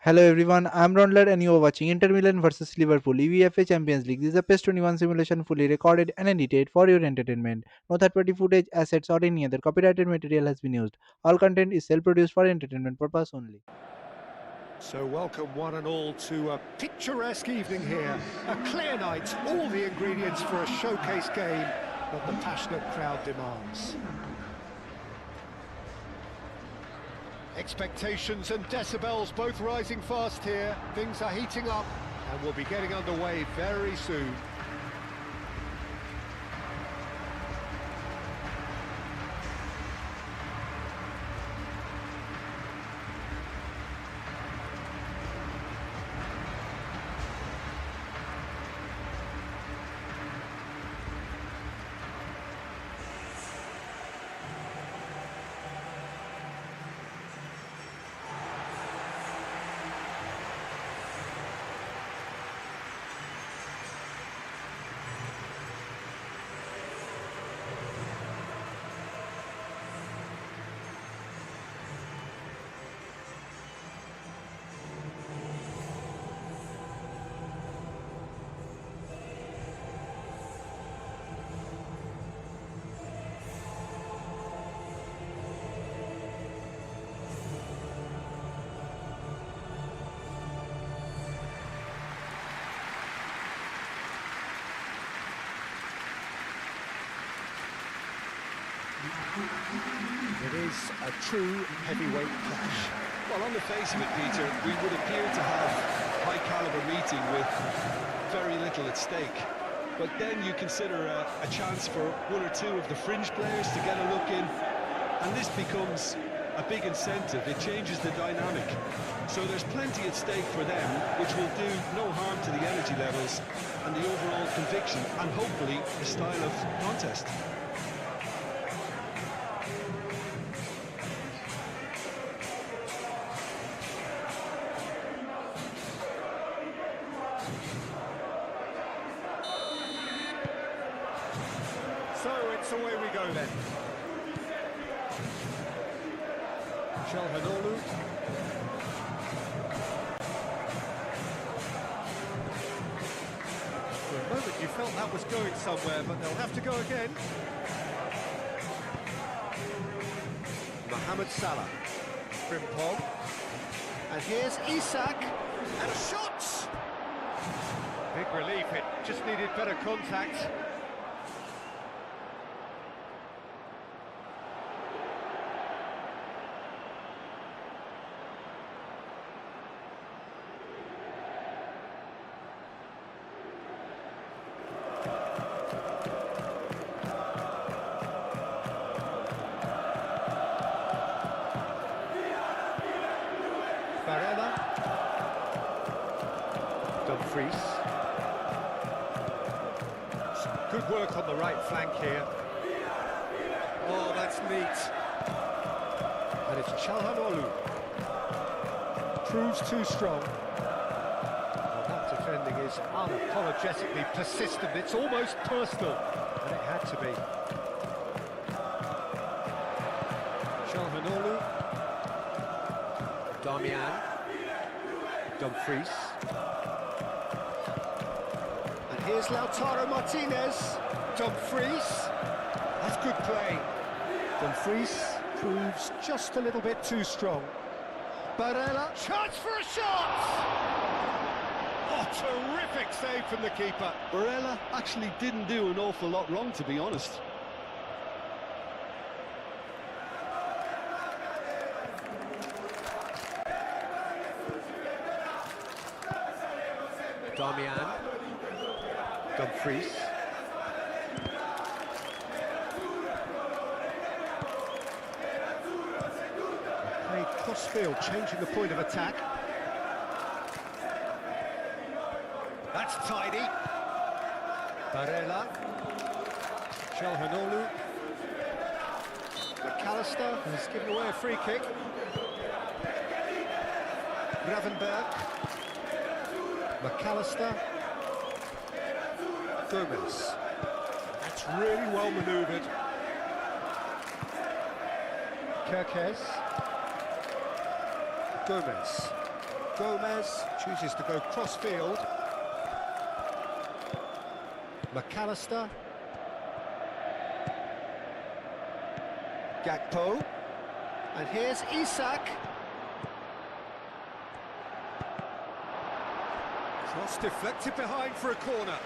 Hello everyone, I'm Ronald and you are watching Inter Milan versus Liverpool UEFA Champions League. This is a PES 21 simulation fully recorded and edited for your entertainment. No third-party footage, assets or any other copyrighted material has been used. All content is self-produced for entertainment purpose only. So welcome one and all to a picturesque evening here. A clear night, all the ingredients for a showcase game that the passionate crowd demands. Expectations and decibels both rising fast here. Things are heating up and we'll be getting underway very soon. It is a true heavyweight clash. Well, on the face of it, Peter, we would appear to have a high-caliber meeting with very little at stake. But then you consider a chance for one or two of the fringe players to get a look in, and this becomes a big incentive. It changes the dynamic. So there's plenty at stake for them, which will do no harm to the energy levels and the overall conviction, and hopefully the style of contest. So it's away we go then. Calhanoglu. For a moment you felt that was going somewhere, but they'll have to go again. Mohamed Salah. Frimpong. And here's Isak. And a shot! Big relief, it just needed better contact. Barella. Dumfries. Some good work on the right flank here. Oh, that's neat. And it's Calhanoglu. Proves too strong. Well, that defending is unapologetically persistent. It's almost personal. And it had to be. Calhanoglu. Damian. Dumfries. And here's Lautaro Martinez. Dumfries. That's good play. Dumfries proves just a little bit too strong. Barella. Chance for a shot! Oh, terrific save from the keeper. Barella actually didn't do an awful lot wrong, to be honest. Damian. Dumfries. Played cross-field, changing the point of attack. That's tidy. Barella. Calhanoglu. McAllister has given away a free kick. Gravenberg. McAllister. Gomez. That's really well manoeuvred. Kirkes. Gomez. Gomez chooses to go cross-field. McAllister. Gakpo. And here's Isak. Cross deflected behind for a corner.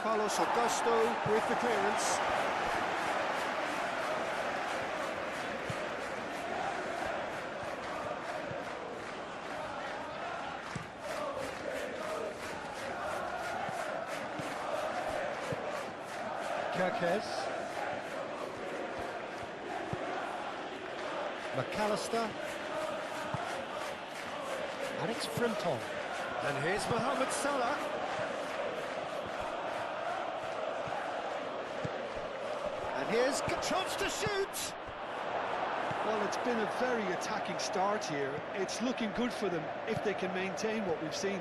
Carlos Augusto with the clearance. Kirkes. McAllister. And it's Frimpong. And here's Mohamed Salah. And here's chance to shoot. Well, it's been a very attacking start here. It's looking good for them if they can maintain what we've seen.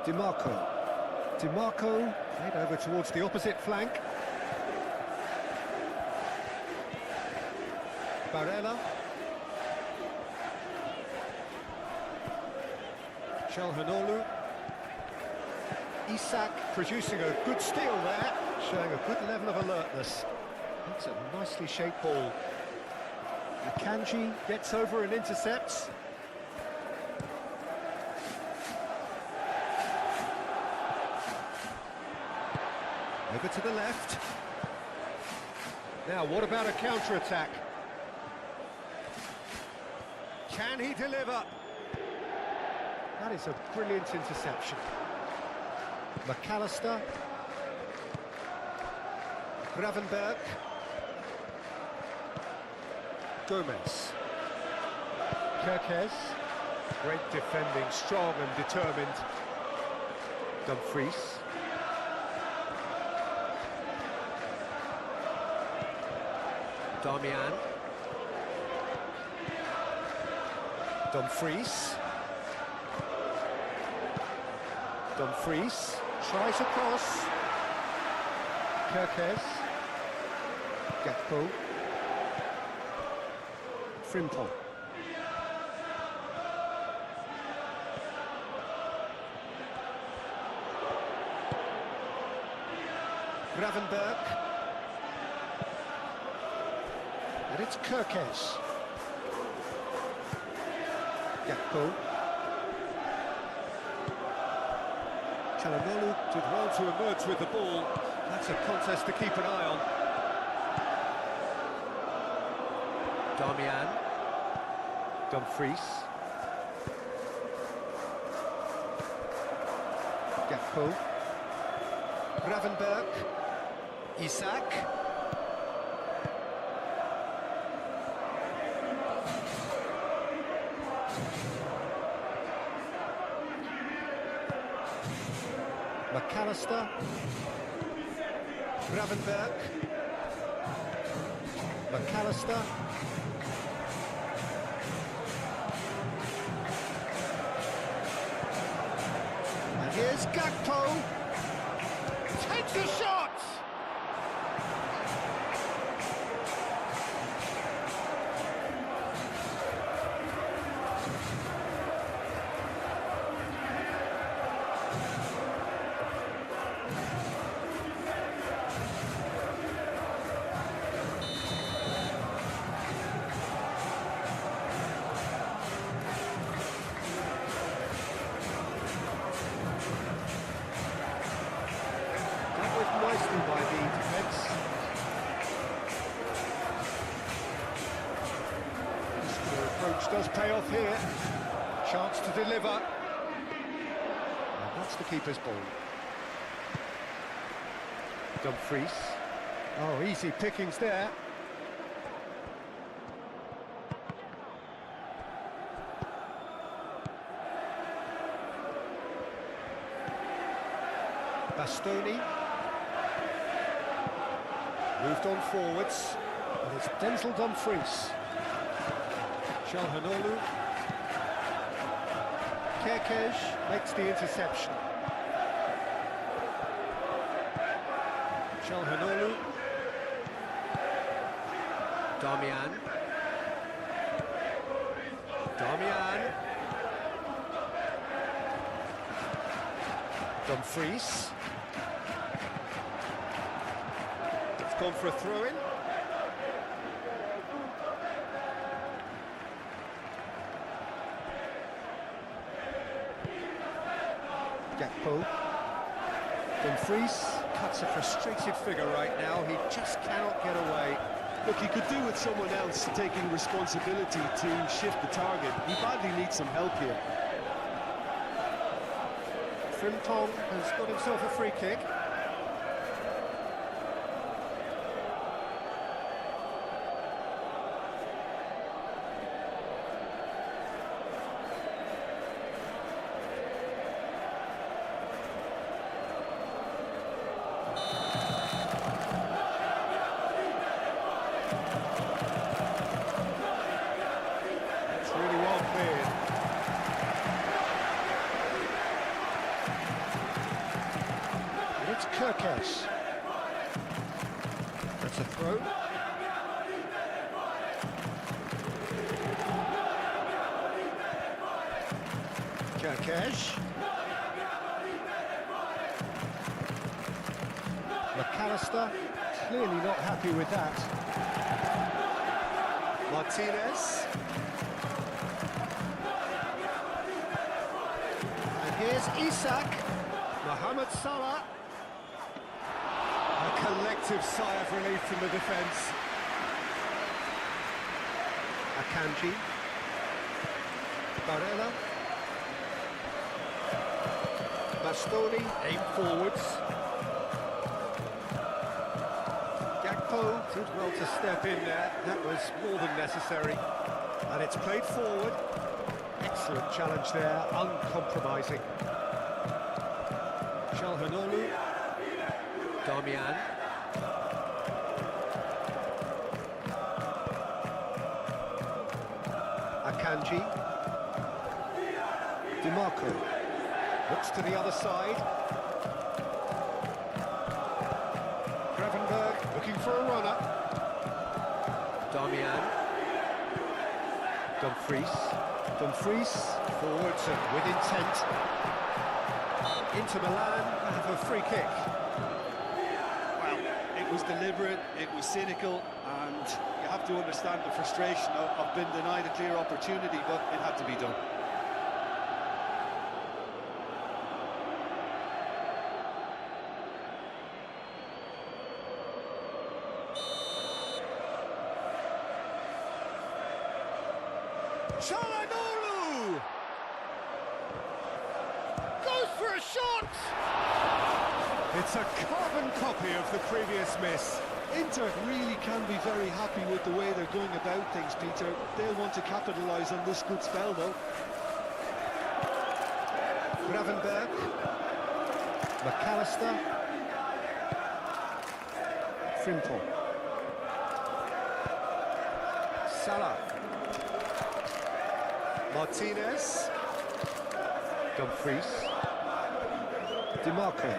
DiMarco played over towards the opposite flank. Barella. Çalhanoğlu. Isak producing a good steal there, showing a good level of alertness. That's a nicely shaped ball. Akanji gets over and intercepts. Over to the left. Now, what about a counter-attack? Can he deliver? That is a brilliant interception. McAllister. Gravenberg. Gomez. Kirkes. Great defending, strong and determined. Dumfries. Damian. Dumfries. Dumfries tries across. Kirkes. Gakpo. Frimpong. Gravenberg. And it's Kirkes. Gakpo. Çalhanoğlu did well to emerge with the ball. That's a contest to keep an eye on. Damian. Dumfries. Gakpo. Gravenberg. Isak. McAllister. Gravenberg. McAllister. And here's Gakpo. Takes a shot! Nicely by the defence. The approach does pay off here. Chance to deliver. And that's the keeper's ball. Dumfries. Oh, easy pickings there. Bastoni. Moved on forwards, and it's Denzel Dumfries. Çalhanoğlu. Kerkez makes the interception. Çalhanoğlu. Damian. Dumfries. It's gone for a throw-in. Gakpo. Dumfries cuts a frustrated figure right now. He just cannot get away. Look, he could do with someone else taking responsibility to shift the target. He badly needs some help here. Frimpong has got himself a free kick. It's really well cleared. And it's Kerkez. That's a throw. Kerkez. McAllister, clearly not happy with that. Martinez. And here's Isak. Mohamed Salah. A collective sigh of relief from the defence. Akanji. Barella. Bastoni, aim forwards. Gakpo did well to step in there. That was more than necessary. And it's played forward. Excellent challenge there, uncompromising. Çalhanoğlu. Damian. Akanji. DiMarco. Looks to the other side. Gravenberg looking for a runner. Damian. Dumfries forwards and with intent. INTER Milan have a free kick. Well, it was deliberate, it was cynical, and you have to understand the frustration of being denied a clear opportunity, but it had to be done. Çalhanoğlu goes for a shot. It's a carbon copy of the previous miss. Inter really can be very happy with the way they're going about things, Peter. They'll want to capitalise on this good spell, though. Gravenberg. McAllister. Frimpong. Salah. Martinez. Dumfries. DiMarco.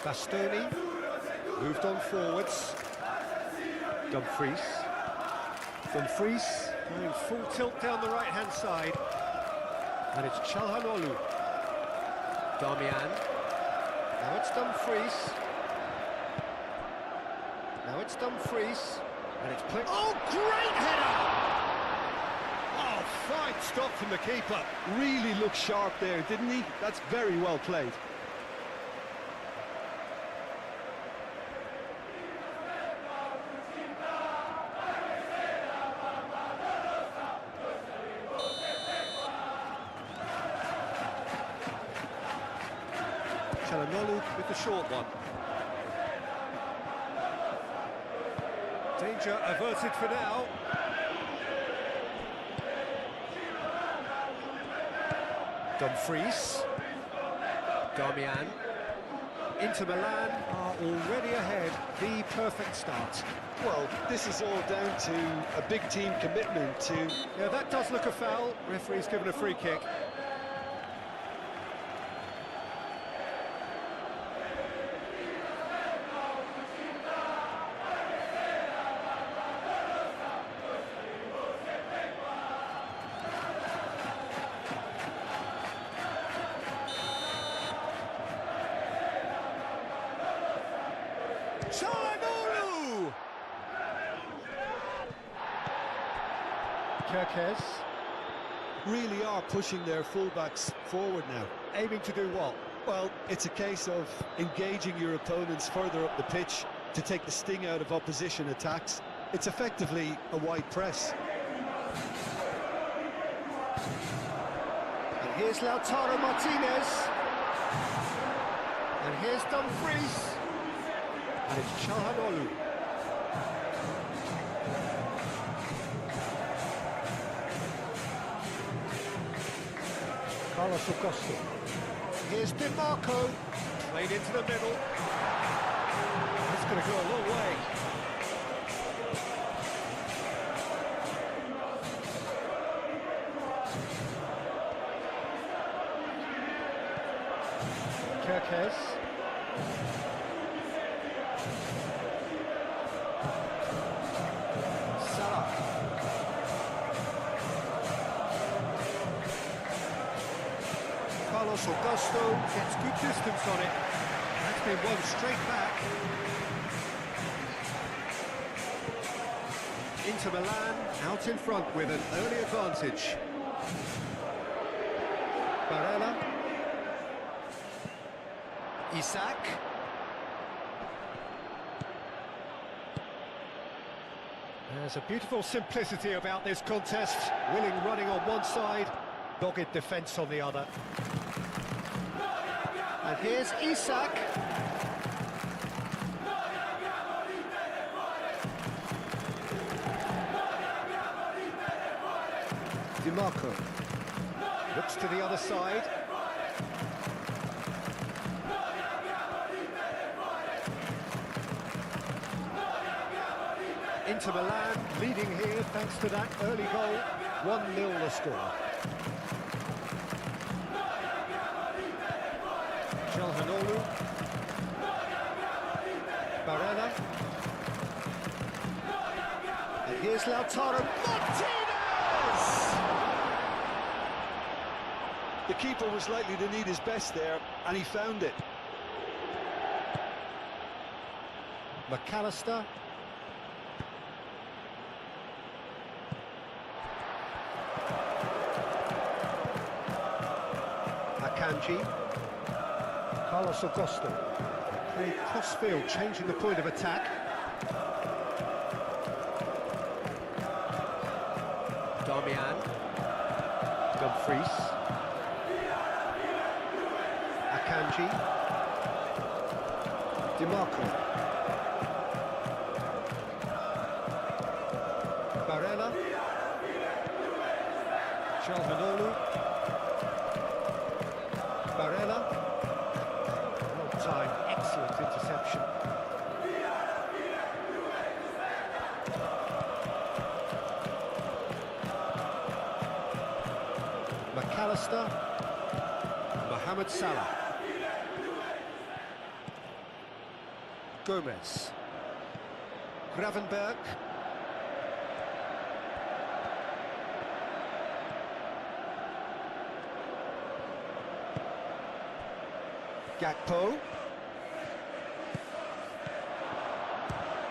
Bastoni. Moved on forwards. Dumfries. Going full tilt down the right-hand side. And it's Çalhanoğlu. Damian. Now it's Dumfries. And it's played. Oh, great header! Oh, fine stop from the keeper. Really looked sharp there, didn't he? That's very well played. Çalhanoğlu with the short one. Danger averted for now. Dumfries. Damian. Inter Milan are already ahead, the perfect start. Well, this is all down to a big team commitment to... Yeah, that does look a foul. Referee's given a free kick. Çalhanoğlu! Kerkez, really are pushing their fullbacks forward now. aiming to do what? Well, it's a case of engaging your opponents further up the pitch to take the sting out of opposition attacks. It's effectively a wide press. And here's Lautaro Martinez. And here's Dumfries. And it's Çalhanoğlu. Carlos Augusto. Here's Di Marco. Played into the middle. That's going to go a long way. Kerkez. Salah. Carlos Augusto gets good distance on it. That's been won straight back. Inter Milan out in front with an early advantage. Barella. Isak. There's a beautiful simplicity about this contest. Willing running on one side, dogged defence on the other. And here's Isak. Di Marco looks to the other side. Inter Milan leading here thanks to that early goal. 1-0 the score. Çalhanoğlu. Barella. And here's Lautaro Martinez! The keeper was likely to need his best there, and he found it. McAllister. Akanji. Carlos Augusto. Played cross-field, changing the point of attack. Darmian. Dumfries. Akanji. Di Marco. Barella. Çalhanoğlu. Barella. Well timed, excellent interception. McAllister. Mohamed Salah. Gomez. Gravenberg. Gakpo.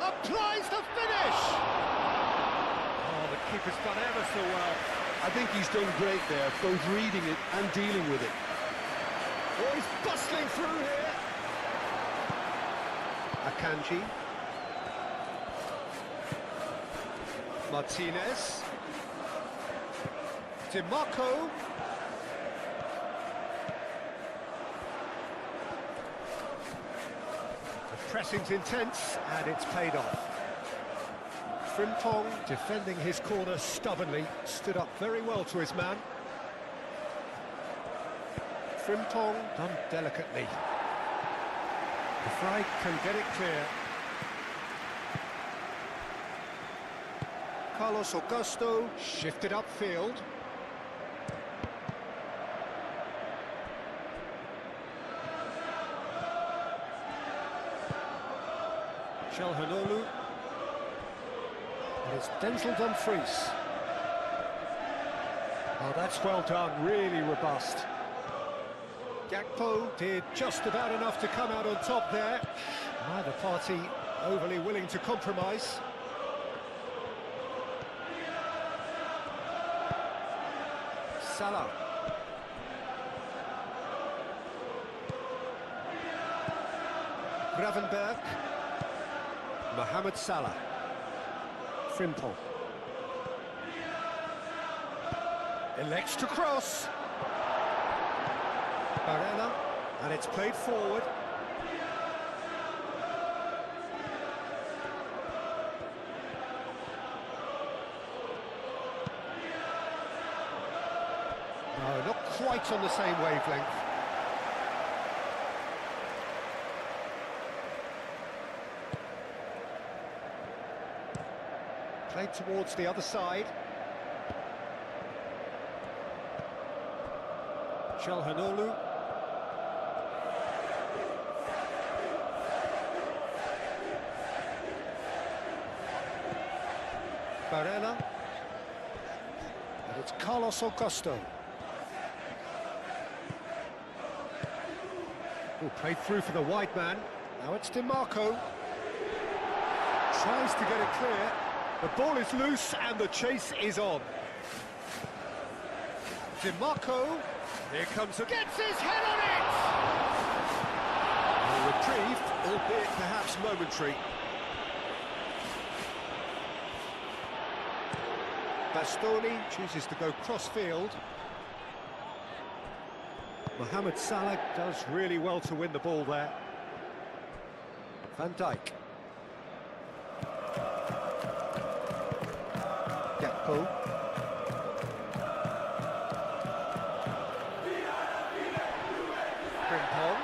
Applies the finish! Oh, the keeper's done ever so well. I think he's done great there, both reading it and dealing with it. Oh, he's bustling through here. Akanji. Martinez. Di Marco. The pressing's intense, and it's paid off. Frimpong, defending his corner stubbornly, stood up very well to his man. Frimpong, done delicately. The flag can get it clear. Carlos Augusto shifted upfield. Calhanoglu. And it's Denzel Dumfries. Oh, that's well done, really robust. Gakpo did just about enough to come out on top there. Neither party overly willing to compromise. Salah. Gravenberg. Mohamed Salah. Frimpong. Elects to cross. Barella, and it's played forward. No, not quite on the same wavelength. Played towards the other side. Calhanoglu. Barella. And it's Carlos Augusto. Oh, played through for the wide man. Now it's DiMarco. Tries to get it clear. The ball is loose and the chase is on. DiMarco. Here comes a... Gets his head on it! A reprieve, albeit perhaps momentary. Bastoni chooses to go cross-field. Mohamed Salah does really well to win the ball there. Van Dijk. Gakpo. Frimpong.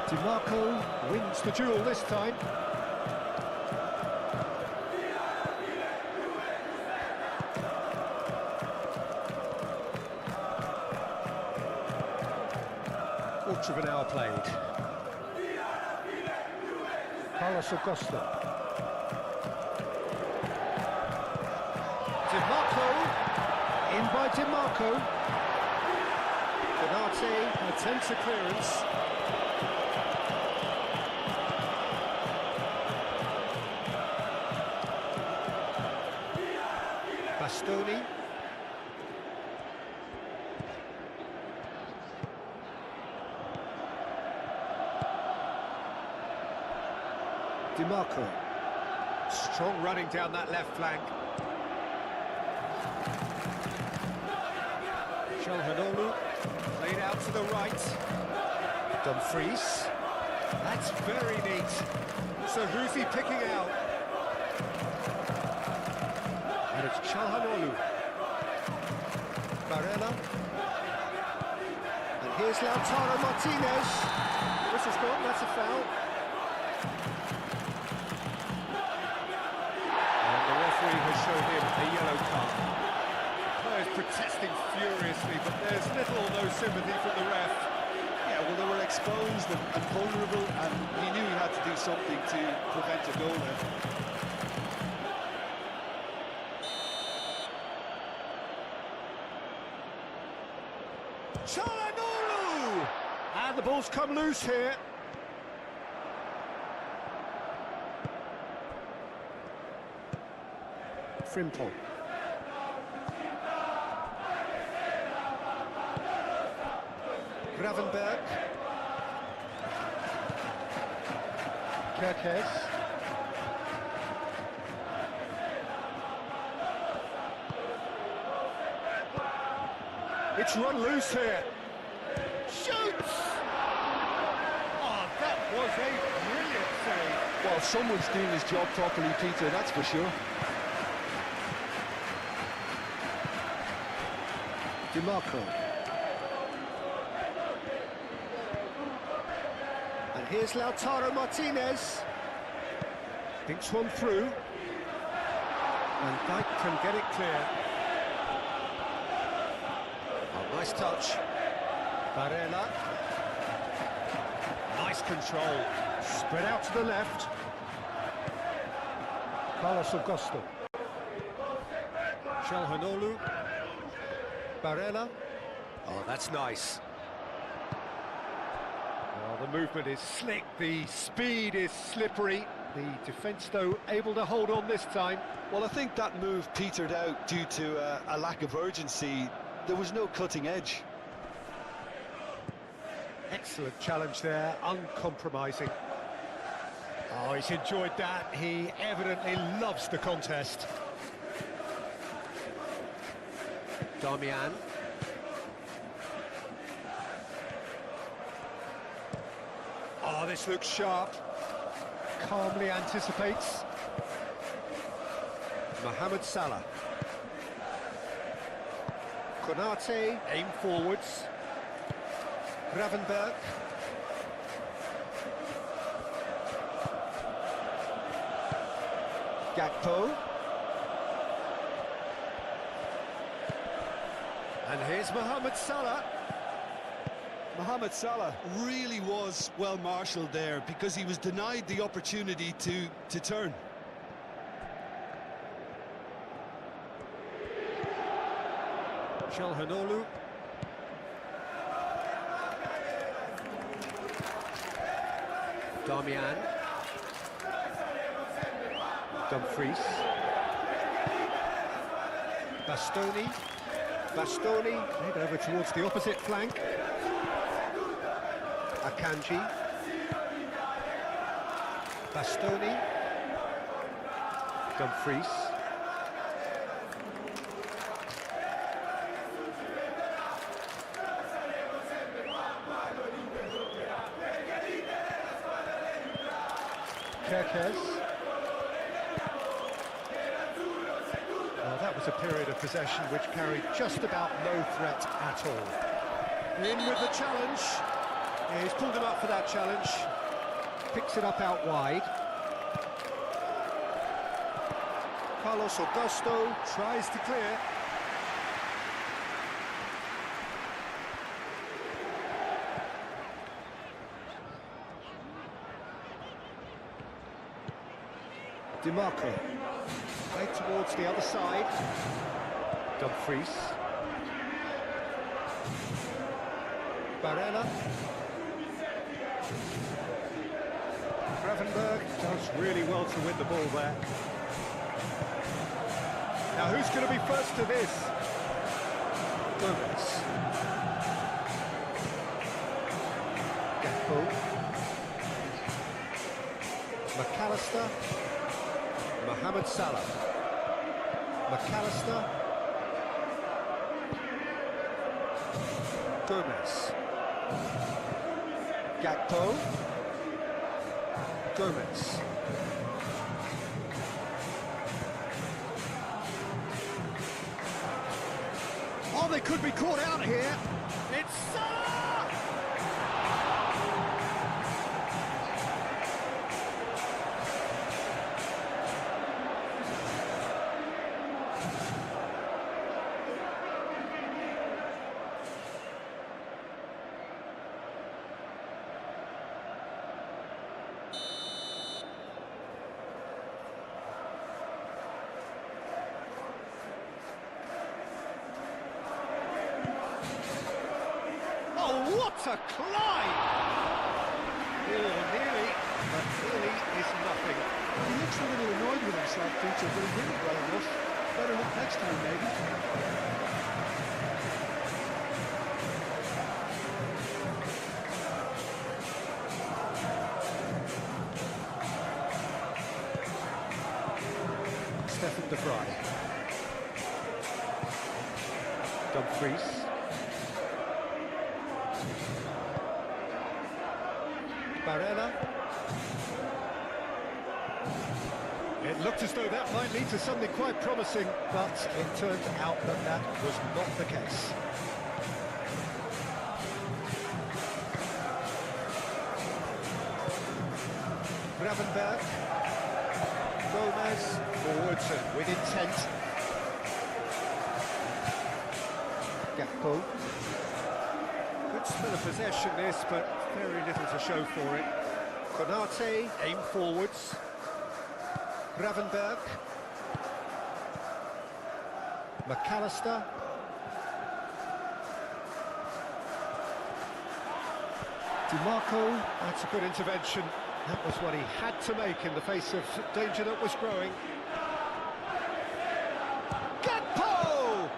DiMarco wins the duel this time. Quarter of an hour played. Carlos Augusto. DiMarco. In by DiMarco. Konate attempts a clearance. Bastoni. DiMarco. Strong running down that left flank. Calhanoglu. Played out to the right. Dumfries. That's very neat. So who's he picking out? And it's Calhanoglu. Barella. And here's Lautaro Martinez. Whistle's gone, that's a foul. And the referee has shown him a yellow card. Players protesting furiously, but there's little or no sympathy from the ref. Yeah, well, they were exposed and vulnerable, and he knew he had to do something to prevent a goal there. Calhanoglu! And the ball's come loose here. Frimpong. Gravenberg. Kerkez. It's run loose here. Shoots! Oh, that was a brilliant save. Well, someone's doing his job properly, Peter, that's for sure. DiMarco. here's Lautaro Martinez. Thinks one through. And Dijk can get it clear. Oh, nice touch. Barella. Nice control. Spread out to the left. Carlos Augusto. Calhanoglu. Barella. Oh, that's nice. Oh, the movement is slick, the speed is slippery. The defence, though, able to hold on this time. Well, I think that move petered out due to a lack of urgency. There was no cutting edge. Excellent challenge there, uncompromising. Oh, he's enjoyed that. He evidently loves the contest. Darmian. Oh, this looks sharp. Calmly anticipates. Mohamed Salah. Konate, aim forwards. Gravenberg. Gakpo. And here's Mohamed Salah. Mohamed Salah really was well marshalled there because he was denied the opportunity to turn. Calhanoglu. Darmian. Dumfries. Bastoni. Made over towards the opposite flank. Akanji. Bastoni. Dumfries. Kerkez. Well, that was a period of possession which carried just about no threat at all. In with the challenge. Yeah, he's pulled him up for that challenge. Picks it up out wide. Carlos Augusto tries to clear. DiMarco. Played towards the other side. Dumfries. Barella. Gravenberg does really well to win the ball there. Now who's going to be first to this? Gomez. Gakpo. McAllister. Mohamed Salah. McAllister. Gomez. Gakpo. Gomez. Oh, they could be caught out here. It's Salah! What a climb! Oh, nearly, but nearly is nothing. He looks a little annoyed with himself, Peter, but he did it well enough. Better luck next time, maybe. Stefan de Vrij. Dumfries. Barella. It looked as though that might lead to something quite promising, but it turned out that that was not the case. Gravenberg. Gomez. Forwards and with intent. Gakpo. Good spell of possession this, but very little to show for it. Konate, aim forwards. Gravenberg. McAllister. DiMarco, that's a good intervention. That was what he had to make in the face of danger that was growing. Gakpo!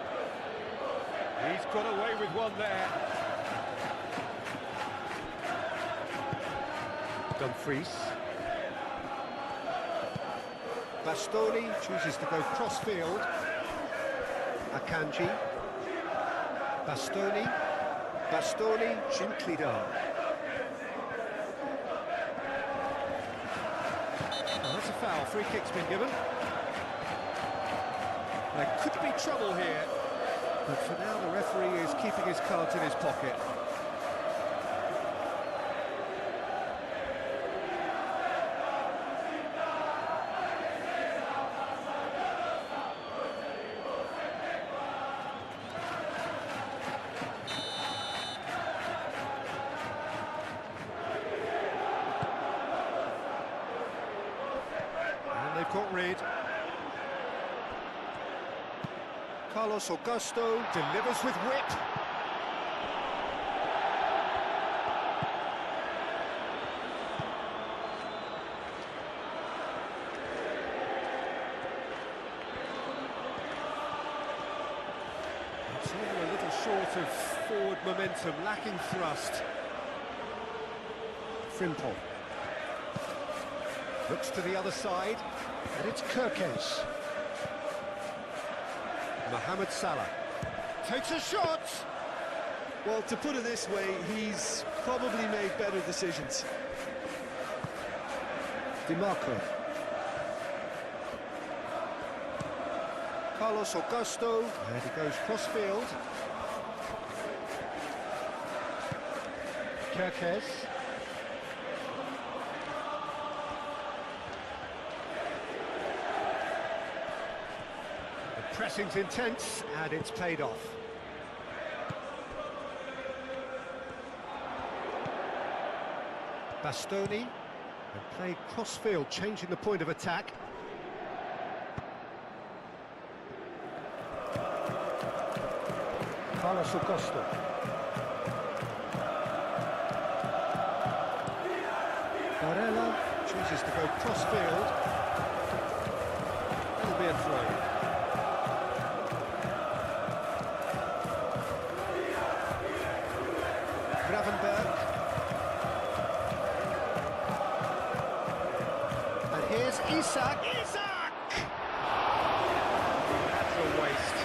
He's got away with one there. Dumfries. Bastoni chooses to go cross-field. Akanji. Bastoni. Bastoni gently done. Oh, that's a foul. Free kick's been given. There could be trouble here, but for now the referee is keeping his cards in his pocket. They've got rid. Carlos Augusto delivers with wit. It's only a little short of forward momentum, lacking thrust. Frimpong. Looks to the other side, and it's Kirkes. Mohamed Salah takes a shot. Well, to put it this way, he's probably made better decisions. DiMarco. Carlos Augusto, and he goes cross-field. Kirkes. Pressing's intense, and it's paid off. Bastoni, and played cross-field, changing the point of attack. Carlos Augusto. Barella chooses to go cross-field. That'll be a throw. Gravenberg. And here's Isak. Isak! That's a waste.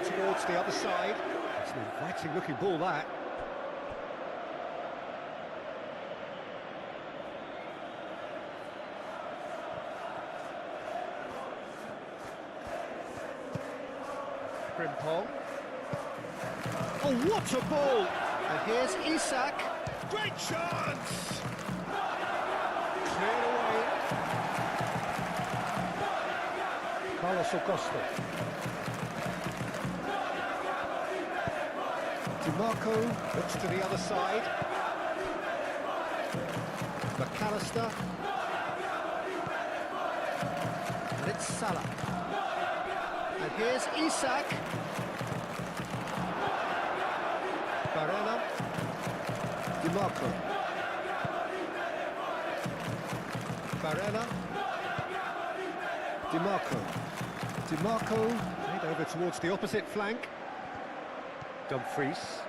Towards the other side. It's an inviting looking ball, that. Frimpong. Oh, what a ball! And here's Isak. Great chance! Cleared away. Carlos Augusto. DiMarco looks to the other side. McAllister. And it's Salah. And here's Isak. Barella. DiMarco. Barella. DiMarco. DiMarco made over towards the opposite flank. Dumfries.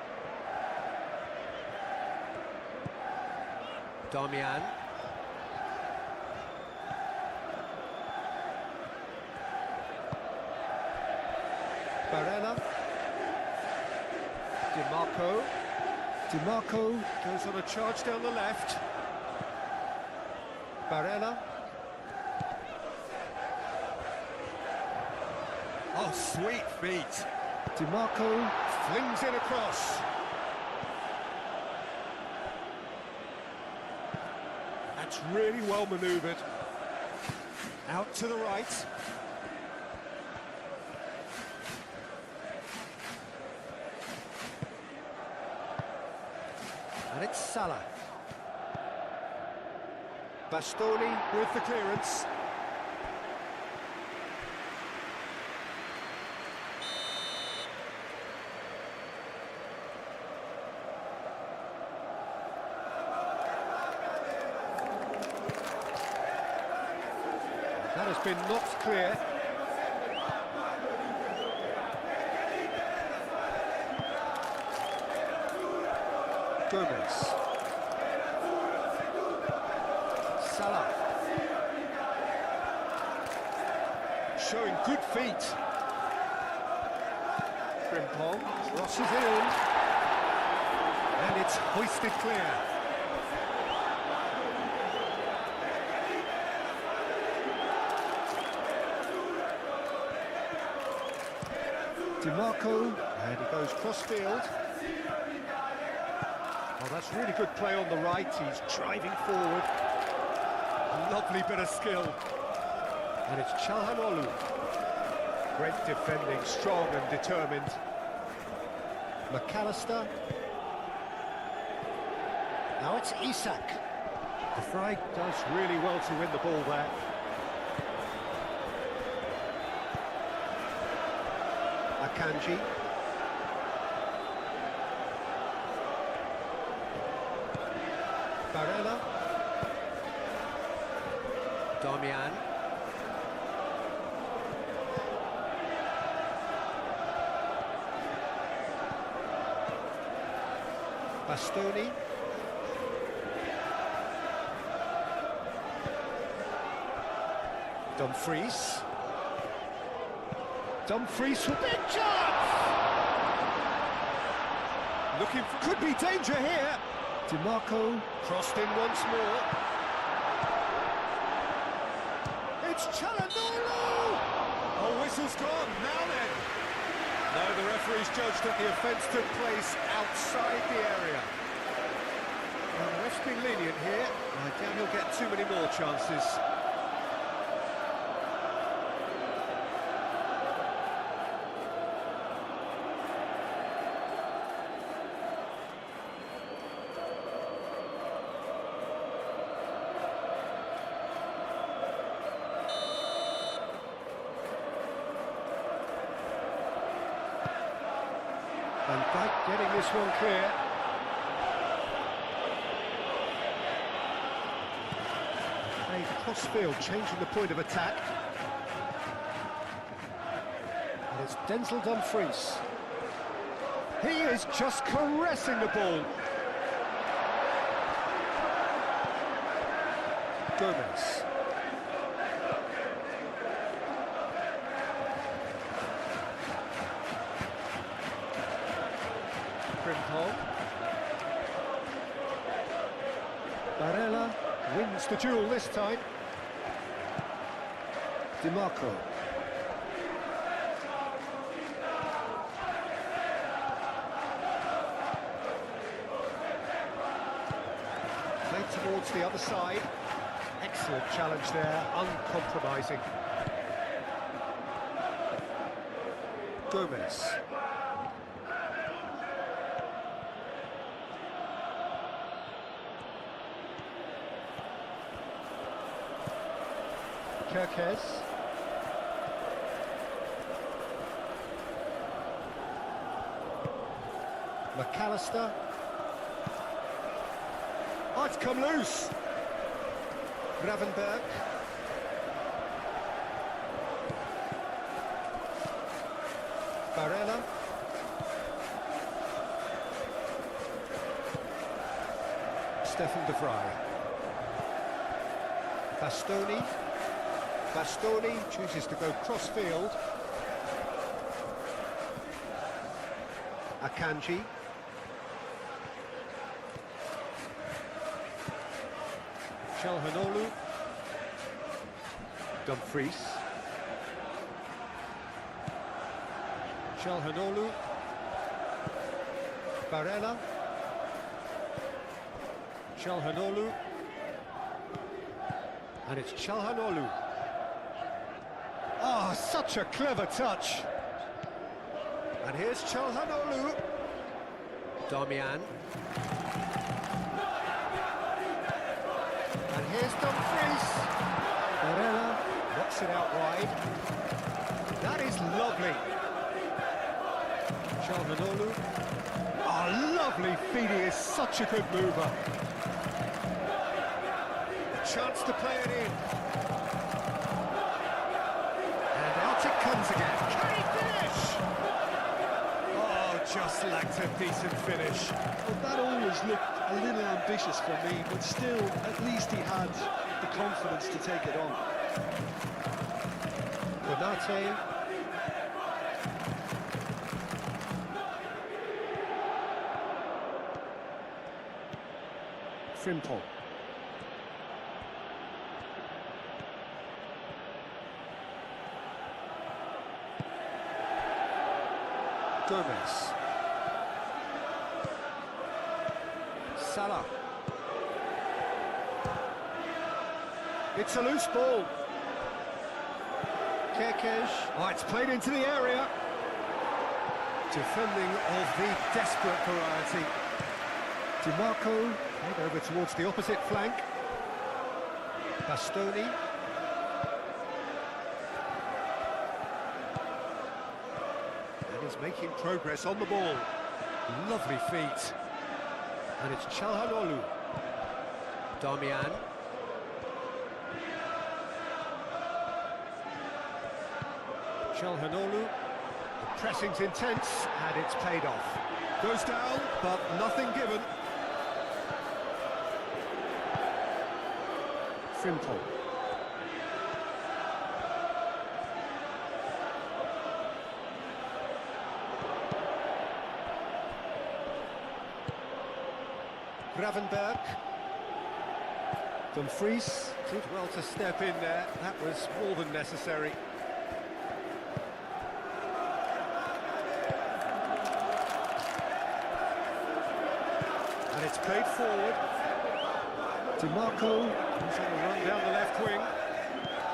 Darmian. Barella. DiMarco. DiMarco goes on a charge down the left. Barella. Oh, sweet feet. DiMarco flings it across. That's really well manoeuvred. Out to the right. And it's Salah. Bastoni with the clearance. That has been knocked clear. Gomez. Salah. Showing good feet. Frimpong crosses it in. And it's hoisted clear. DiMarco, and he goes cross-field. Oh, that's really good play on the right, he's driving forward. Lovely bit of skill. And it's Çalhanoğlu. Great defending, strong and determined. McAllister. Now it's Isak. De Vrij does really well to win the ball there. Akanji. Barella. Damian. Bastoni. Dumfries. Dumfries for big chance! Looking for... could be danger here! DiMarco crossed in once more. It's Çalhanoğlu! Oh, whistle's gone, now then! No, the referee's judged that the offence took place outside the area. Well, the ref's been lenient here. I doubt he'll get too many more chances. And Dijk getting this one clear. A cross-field, changing the point of attack. And it's Denzel Dumfries. He is just caressing the ball. Gomez. Frimpong. Barella wins the duel this time. DiMarco. Played towards the other side. Excellent challenge there, uncompromising. Gomez. Kerkez. McAllister. Oh, it's come loose. Gravenberg. Barella. Stefan de Vrij. Bastoni. Bastoni chooses to go cross-field. Akanji. Calhanoglu. Dumfries. Calhanoglu. Barella. Calhanoglu. And it's Calhanoglu. Oh, such a clever touch. And here's Calhanoglu. Darmian. And here's Dumfries. Barella knocks it out wide. That is lovely. Calhanoglu. Oh, lovely feed. He is such a good mover. A chance to play it in. And out it comes again. Can he finish? Oh, just lacked a decent finish. Well, that always looked a little ambitious for me, but still, at least he had the confidence to take it on. Konate. Frimpong. Gomez. Salah. It's a loose ball. Kekes. Oh, it's played into the area. Defending of the desperate variety. DiMarco, played over towards the opposite flank. Bastoni. And is making progress on the ball. Lovely feet. And it's Calhanoglu. Darmian. Calhanoglu. The pressing's intense, and it's paid off. Goes down, but nothing given. Frimpong. Gravenberg. Dumfries did well to step in there. That was more than necessary. And it's played forward. DiMarco, he's on a run down the left wing.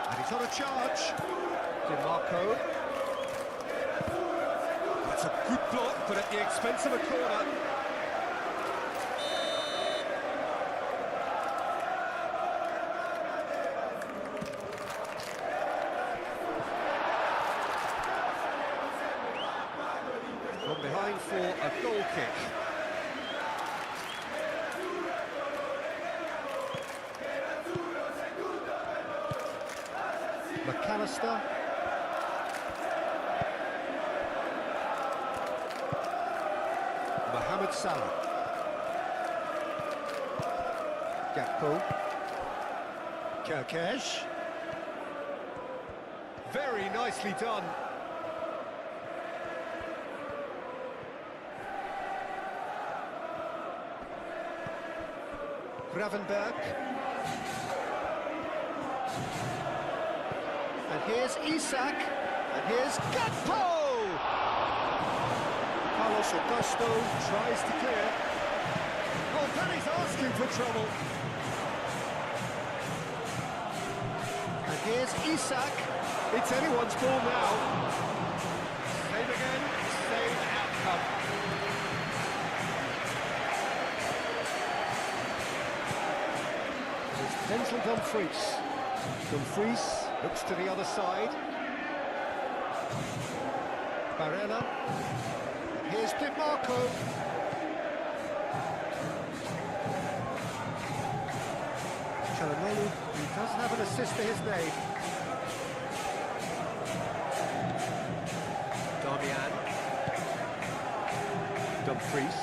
And he's on a charge. DiMarco. That's a good block, but at the expense of a corner. From behind for a goal kick. McAllister. Mohamed Salah. Gakpo. Kekes. Very nicely done. Gravenberg. And here's Isak. And here's Gakpo! Carlos Augusto tries to clear. Oh, that is asking for trouble. And here's Isak. It's anyone's ball now. Save again, same outcome. It's Denzel Dumfries. Dumfries looks to the other side. Barella. Here's DiMarco. Calhanoglu, he does have an assist to his name. Darmian. Dumfries.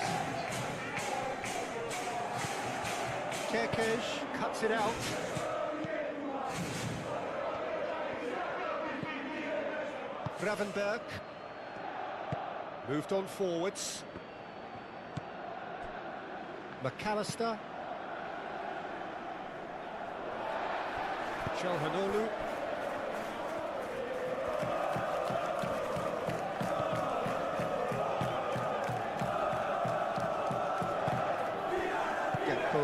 Kekes cuts it out. Gravenberg. Moved on forwards. McAllister. Çalhanoğlu. Gakpo.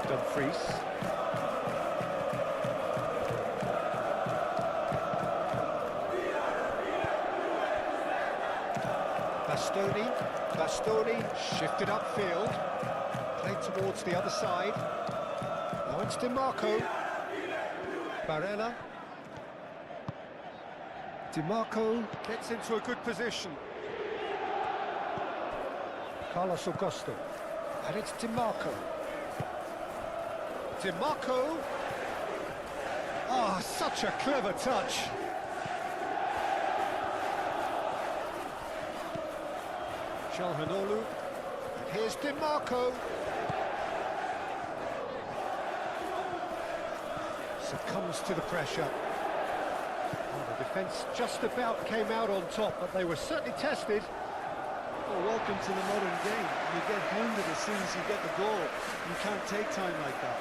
Dumfries. Bastoni shifted upfield, played towards the other side. Now it's DiMarco. Barella. DiMarco gets into a good position. Carlos Augusto. And it's DiMarco. DiMarco. Oh, such a clever touch. Çalhanoğlu. And here's DiMarco. Succumbs to the pressure. Well, the defence just about came out on top, but they were certainly tested. Well, welcome to the modern game. You get hounded as soon as you get the goal. You can't take time like that.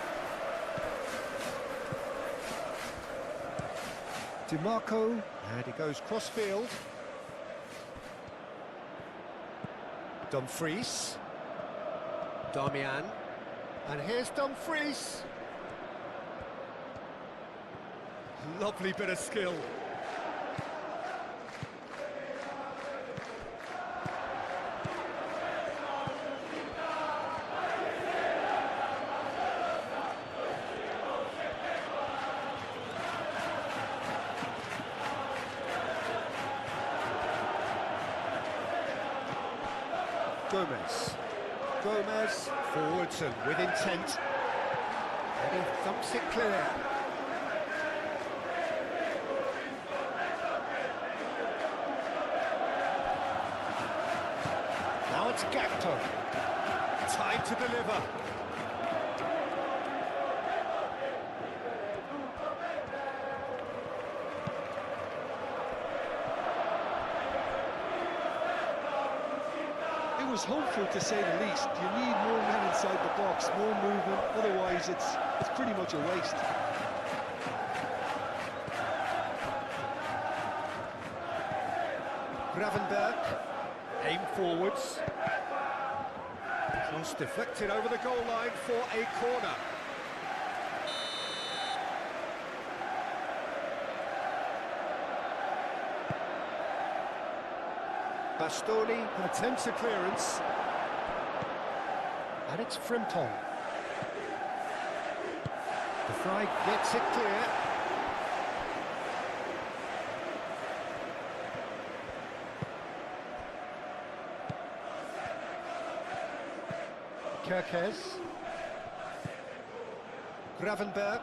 DiMarco, and he goes cross-field. Dumfries. Darmian. And here's Dumfries. Lovely bit of skill. Gomez, forwards and with intent. And he thumps it clear. Now it's Gakpo. Time to deliver. It was hopeful, to say the least. You need more men inside the box, more movement, otherwise it's pretty much a waste. Gravenberg, aim forwards. Cross deflected over the goal line for a corner. Bastoni attempts a clearance. And it's Frimpong. De Vrij gets it clear. Kerkez. Gravenberg.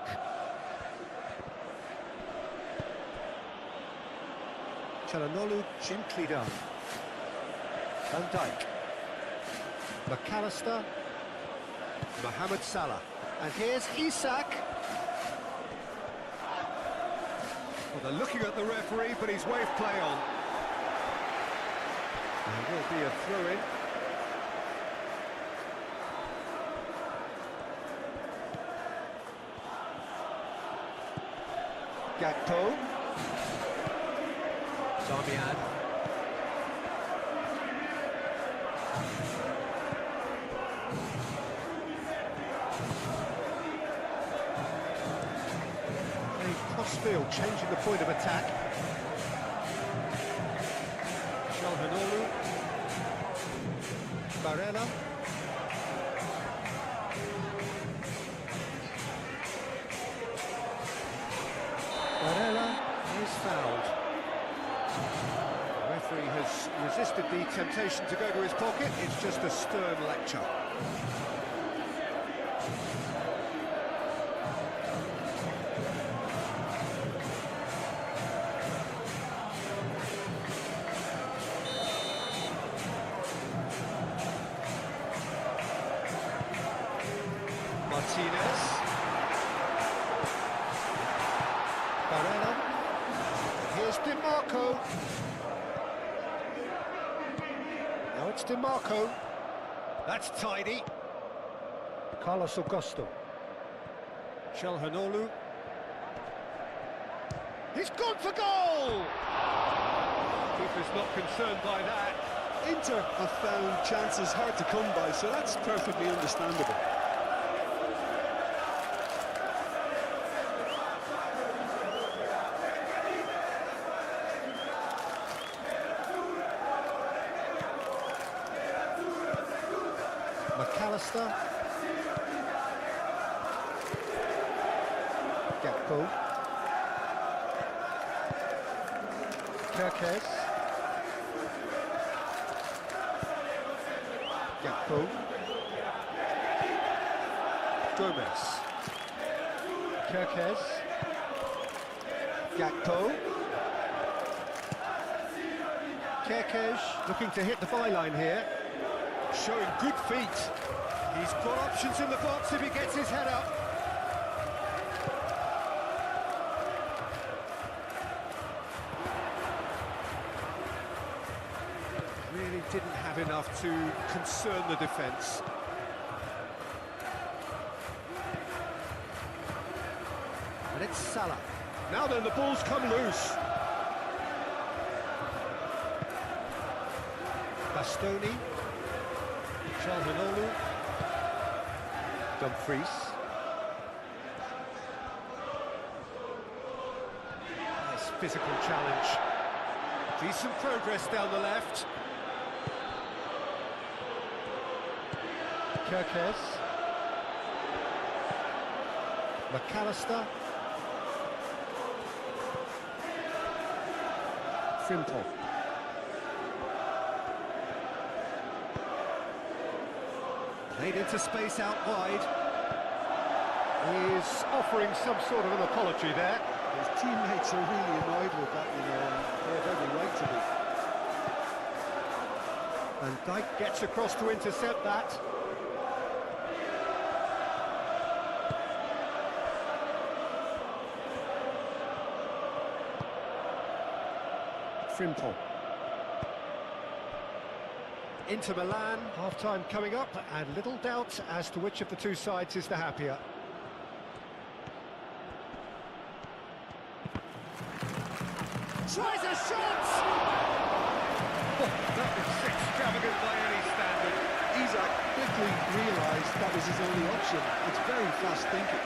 Çalhanoğlu gently done. Van Dijk. McAllister. Mohamed Salah. And here's Isak. Well, they're looking at the referee, but he's waved play on. There will be a throw-in. Gakpo. Darmian. Crossfield changing the point of attack. Çalhanoğlu. Barella. Barella is fouled. The referee has resisted the temptation to go to his pocket. It's just a stern lecture. Martinez. Barella. Here's DiMarco. Now it's DiMarco. That's tidy. Carlos Augusto. Çalhanoğlu. He's gone for goal! Keeper's not concerned by that. Inter have found chances hard to come by, so that's perfectly understandable. McAllister. Gakpo. Kerkez. Gakpo. Gomez. Kerkez. Gakpo. Kerkez looking to hit the byline here. Showing good feet. He's got options in the box if he gets his head up. Really didn't have enough to concern the defence. And it's Salah. Now then, the ball's come loose. Bastoni. Çalhanoğlu. Dumfries. Nice physical challenge. Decent progress down the left. Kerkez. McAllister. Frimpong. Played into space out wide. He's offering some sort of an apology there. His teammates are really annoyed with that, you know, and they have every right to be. And Dijk gets across to intercept that. Frimpong. Inter Milan, half-time coming up, and little doubt as to which of the two sides is the happier. Tries a shot! Oh, that was extravagant by any standard. Isaac quickly realised that was his only option. It's very fast thinking.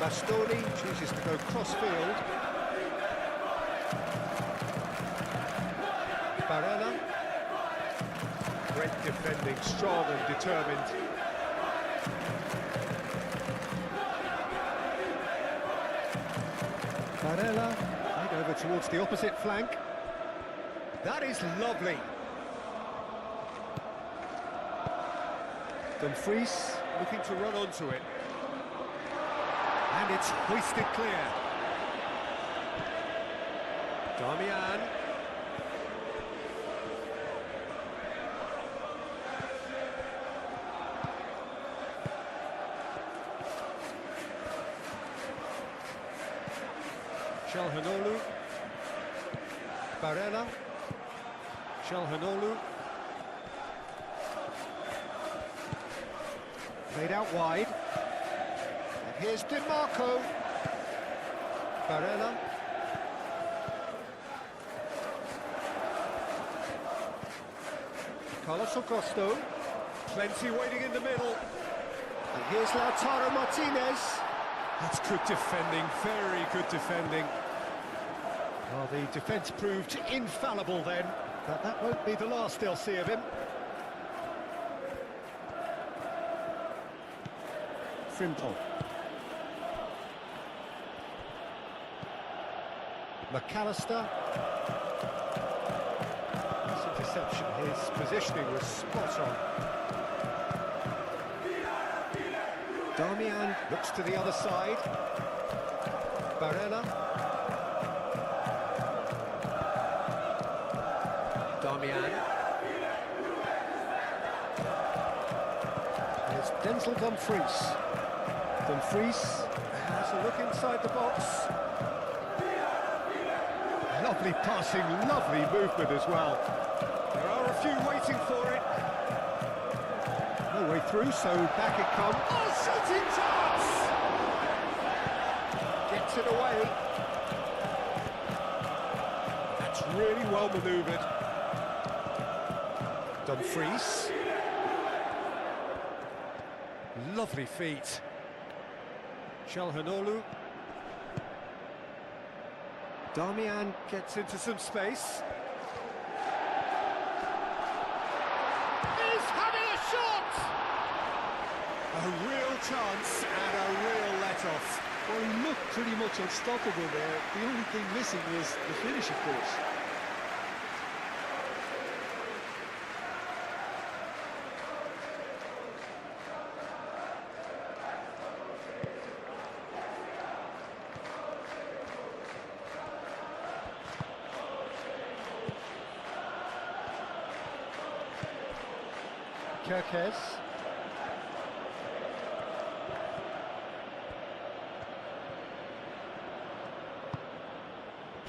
Bastoni chooses to go cross-field. Barella. Great defending, strong and determined. Barella, played over towards the opposite flank. That is lovely. Dumfries looking to run onto it. And it's hoisted clear. Darmian. Çalhanoğlu. Barella. Çalhanoğlu. Played out wide. Here's DiMarco. Barella. Carlos Augusto. Plenty waiting in the middle. And here's Lautaro Martinez. That's good defending, very good defending. Well, the defence proved infallible then, but that won't be the last they'll see of him. Frimpong. McAllister. His interception, his positioning was spot on. Darmian looks to the other side. Barella. Darmian. It's Denzel Dumfries. Dumfries has a look inside the box. Lovely passing, lovely movement as well. There are a few waiting for it. No way through, so back it comes. Oh, shooting chance! Gets it away. That's really well manoeuvred. Dumfries. Lovely feet. Çalhanoğlu. Darmian gets into some space. He's having a shot! A real chance and a real let-off. Well, he looked pretty much unstoppable there. The only thing missing was the finish, of course. Kerkez.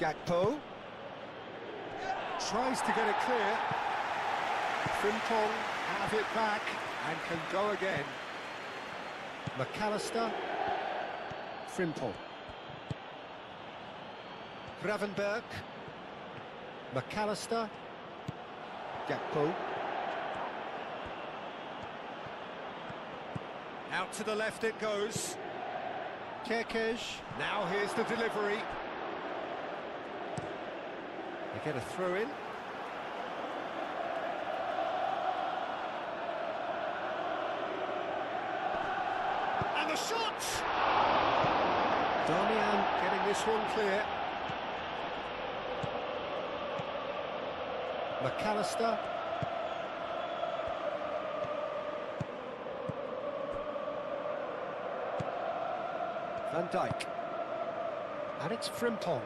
Gakpo. Tries to get it clear. Frimpong have it back and can go again. McAllister. Frimpong. Gravenberg. McAllister. Gakpo. Out to the left it goes. Kerkez. Now here's the delivery. They get a throw in. And the shot! Darmian getting this one clear. McAllister. Van Dijk. And it's Frimpong.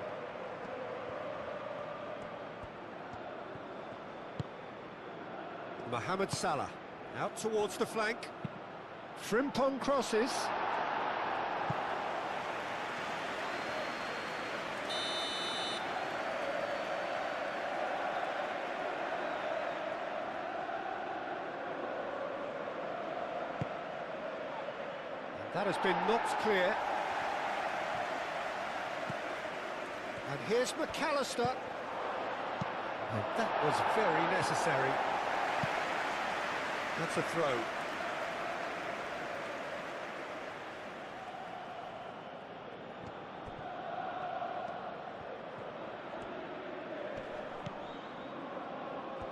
Mohamed Salah. Out towards the flank. Frimpong crosses. And that has been knocked clear. And here's McAllister. And that was very necessary. That's a throw.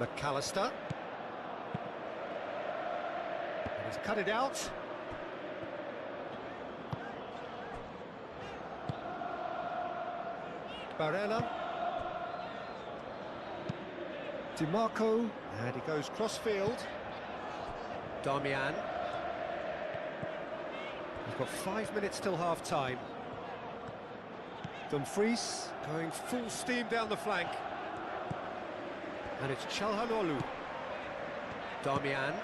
McAllister. And he's cut it out. Barella. DiMarco. And he goes cross-field. Darmian. We've got 5 minutes till half-time. Dumfries going full steam down the flank. And it's Çalhanoğlu. Darmian.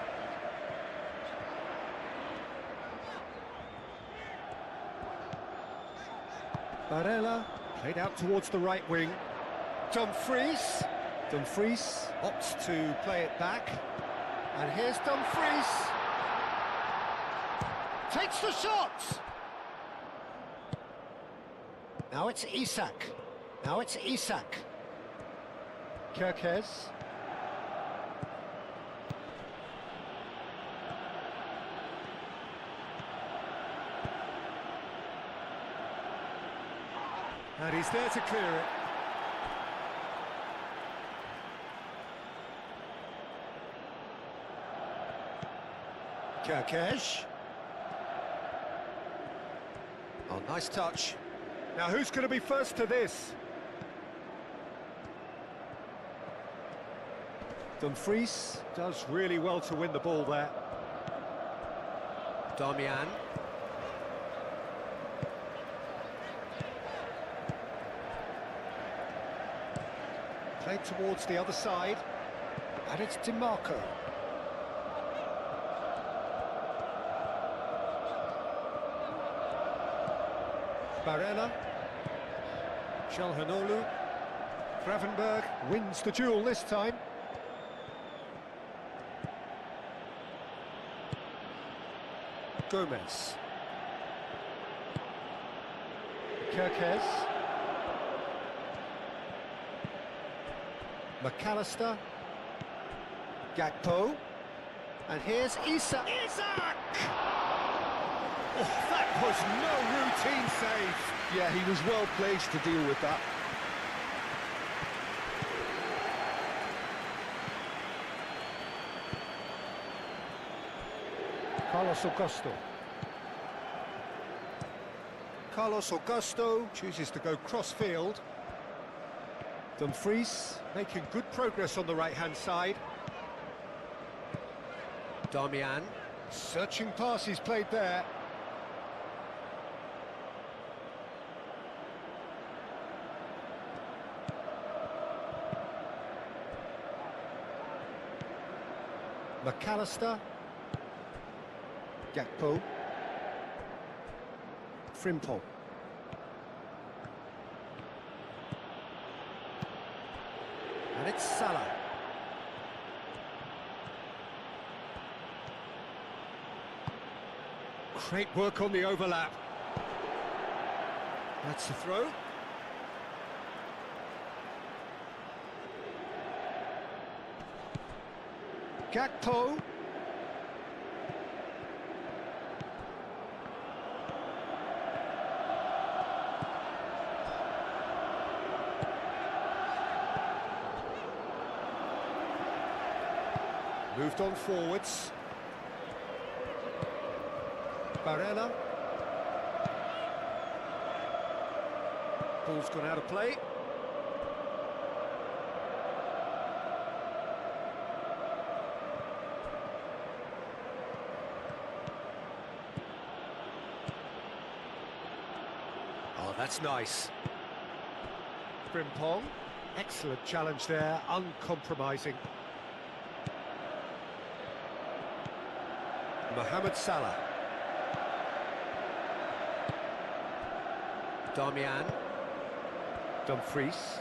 Barella played out towards the right wing. Dumfries. Dumfries opts to play it back. And here's Dumfries. Takes the shot. Now it's Isak. Now it's Isak. Kerkez. And he's there to clear it. Kerkez. Oh, nice touch. Now who's going to be first to this? Dumfries does really well to win the ball there. Darmian. Played towards the other side, and it's DiMarco. Barella. Calhanoglu. Gravenberg wins the duel this time. Gomez. Kirkes. McAllister. Gakpo. And here's Isak. Oh, that was no routine save. Yeah, he was well placed to deal with that. Carlos Augusto. Carlos Augusto chooses to go cross-field. Dumfries making good progress on the right-hand side. Darmian, searching passes played there. McAllister. Gakpo. Frimpong. And it's Salah. Great work on the overlap. That's the throw. Gakpo. Moved on forwards. Barella. Ball's gone out of play. Oh, that's nice. Frimpong. Excellent challenge there, uncompromising. Mohamed Salah. Darmian. Dumfries.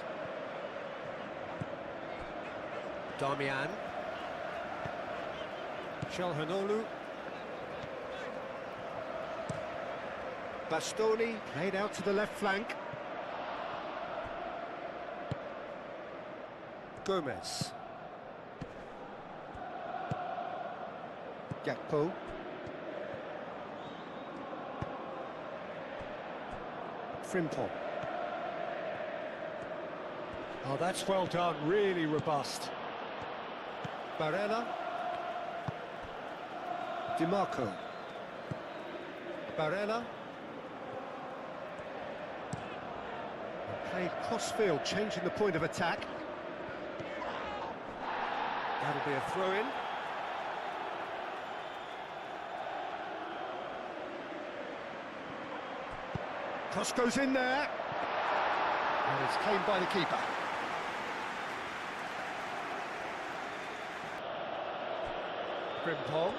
Darmian. Calhanoglu. Bastoni played out to the left flank. Gomez. Gakpo. Frimpong. Oh, that's well done, really robust. Barella. DiMarco. Barella. And played cross-field, changing the point of attack. That'll be a throw-in. Cross goes in there. And it's claimed by the keeper. Frimpong.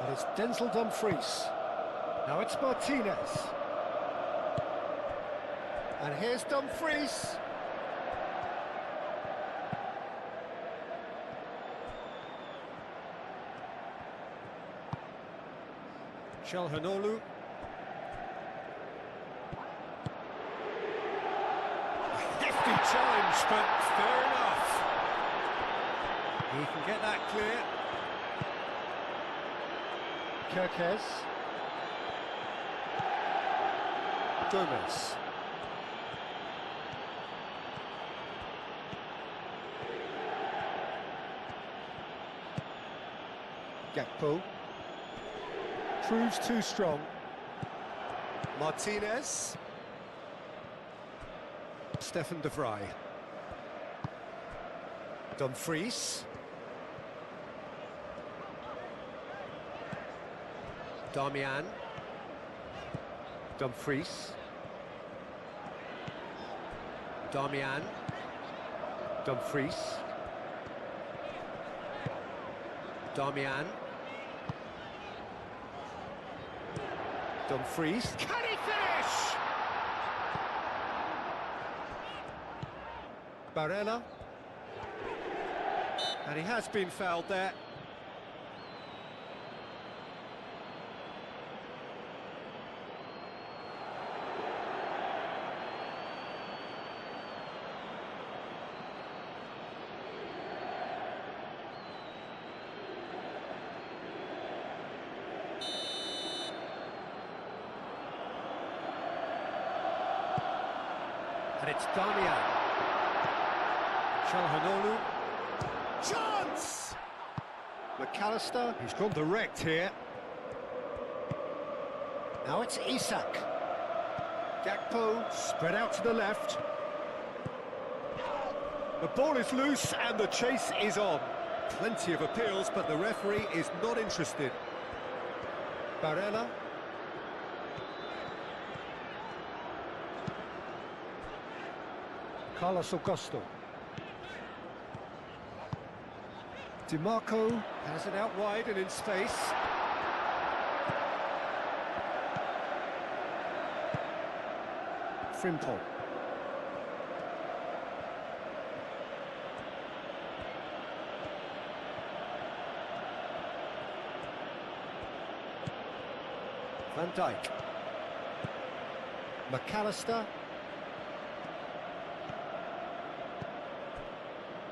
And it's Denzel Dumfries. Now it's Martinez. And here's Dumfries. Calhanoglu. Hefty challenge, but fair enough. He can get that clear. Kirkes. Gomez. Gakpo. Proves too strong. Martinez. Stefan de Vrij. Dumfries. Darmian. Dumfries. Darmian. Dumfries. Darmian. Dumfries. Can he finish? Barella. And he has been fouled there. And it's Darmian. Çalhanoğlu. Chance! McAllister, he's gone direct here. Now it's Isak. Gakpo, spread out to the left. The ball is loose and the chase is on. Plenty of appeals, but the referee is not interested. Barella. Carlos Augusto. DiMarco has it out wide and in space. Frimpong. Van Dijk. McAllister.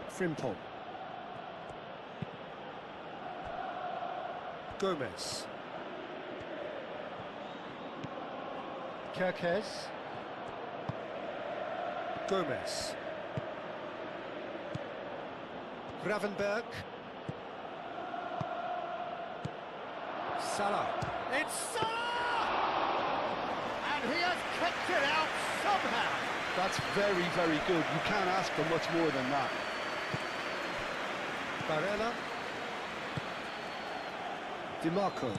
Frimpong. Gomez. Kerkez. Gomez. Gravenberg. Salah. It's Salah! And he has kicked it out somehow. That's very, very good. You can't ask for much more than that. Barella. DiMarco.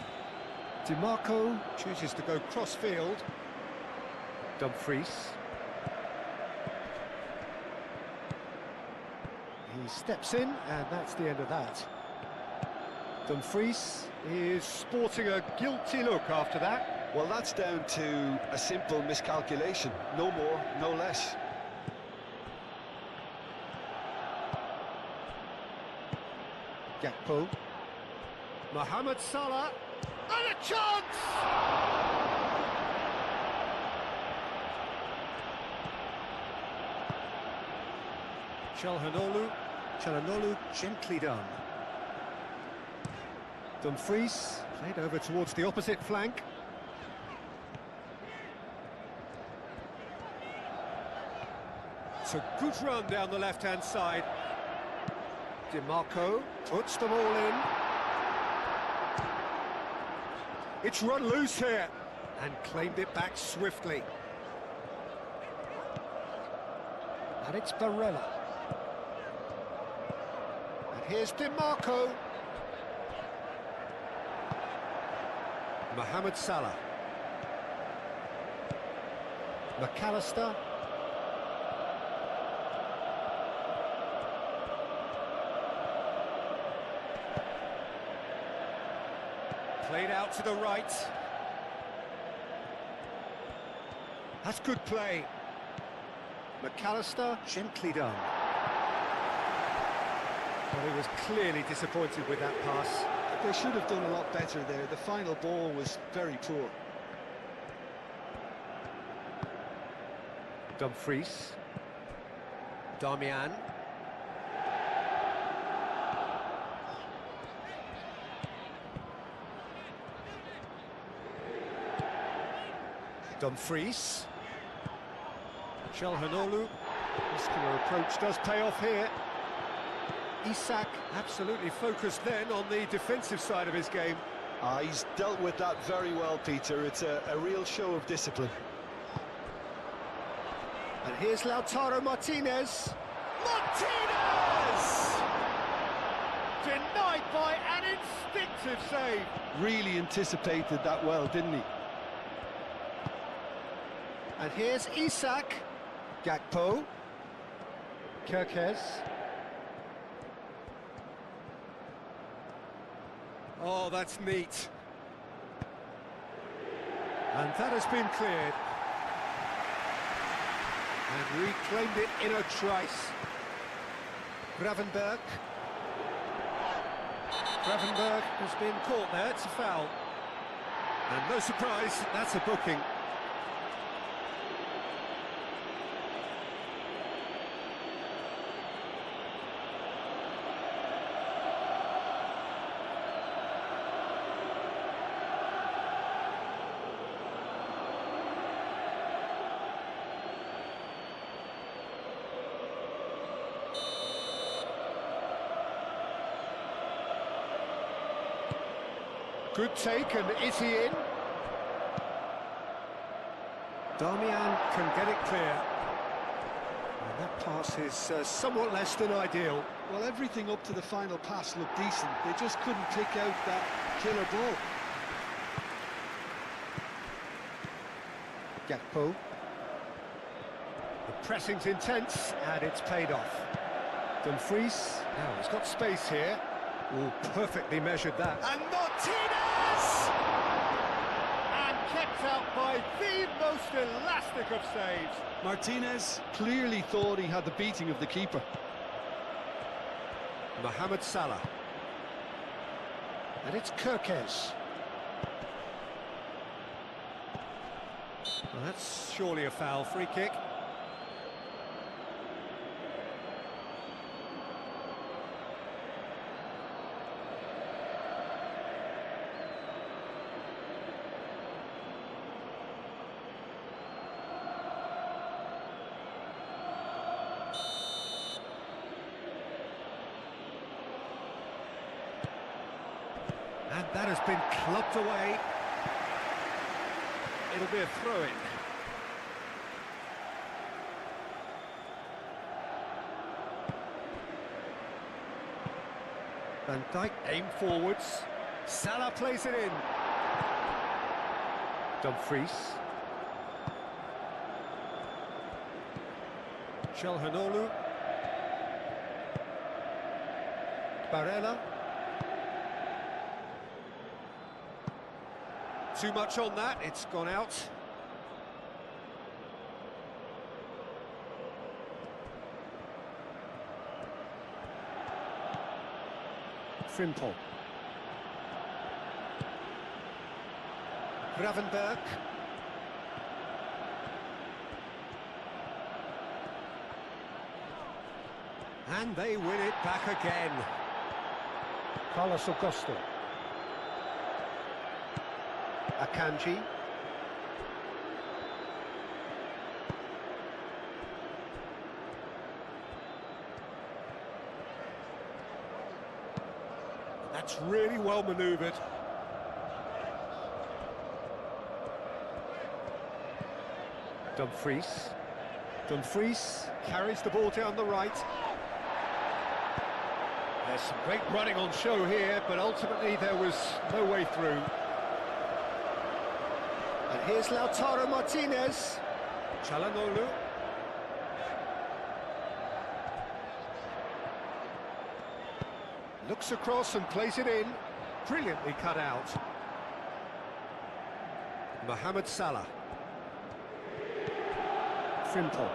DiMarco chooses to go cross-field. Dumfries. He steps in, and that's the end of that. Dumfries is sporting a guilty look after that. Well, that's down to a simple miscalculation. No more, no less. Gakpo. Mohamed Salah. And a chance! Çalhanoğlu gently done. Dumfries played over towards the opposite flank. It's a good run down the left-hand side. DiMarco puts them all in. It's run loose here and claimed it back swiftly. And it's Barella. And here's DiMarco. Mohamed Salah. McAllister. Played out to the right. That's good play. McAllister, gently done. Well, he was clearly disappointed with that pass. They should have done a lot better there. The final ball was very poor. Dumfries. Darmian. Dumfries. Çalhanoğlu. Muscular approach does pay off here. Isak absolutely focused then on the defensive side of his game. He's dealt with that very well, Peter. It's a real show of discipline. And here's Lautaro Martinez. Martinez! Denied by an instinctive defensive save. Really anticipated that well, didn't he? And here's Isak. Gakpo. Kirkes. Oh, that's neat. And that has been cleared. And reclaimed it in a trice. Gravenberg. Gravenberg has been caught there, it's a foul. And no surprise, that's a booking. Good take, and is he in? Darmian can get it clear. And that pass is somewhat less than ideal. Well, everything up to the final pass looked decent. They just couldn't pick out that killer ball. Gakpo. The pressing's intense, and it's paid off. Dumfries. Now he's got space here. Oh, perfectly measured that. And Martinez! And kept out by the most elastic of saves. Martinez clearly thought he had the beating of the keeper. Mohamed Salah. And it's Kirkes. Well, that's surely a foul. Free kick. And that has been clubbed away. It'll be a throw-in. Van Dijk aimed forwards. Salah plays it in. Dumfries. Çalhanoğlu. Barella. Too much on that, it's gone out. Frimpong. Gravenberg. And they win it back again. Carlos Augusto. Akanji. That's really well manoeuvred. Dumfries. Dumfries carries the ball down the right. There's some great running on show here, but ultimately there was no way through. And here's Lautaro Martinez. Çalhanoğlu. Looks across and plays it in. Brilliantly cut out. Mohamed Salah. Frimpong.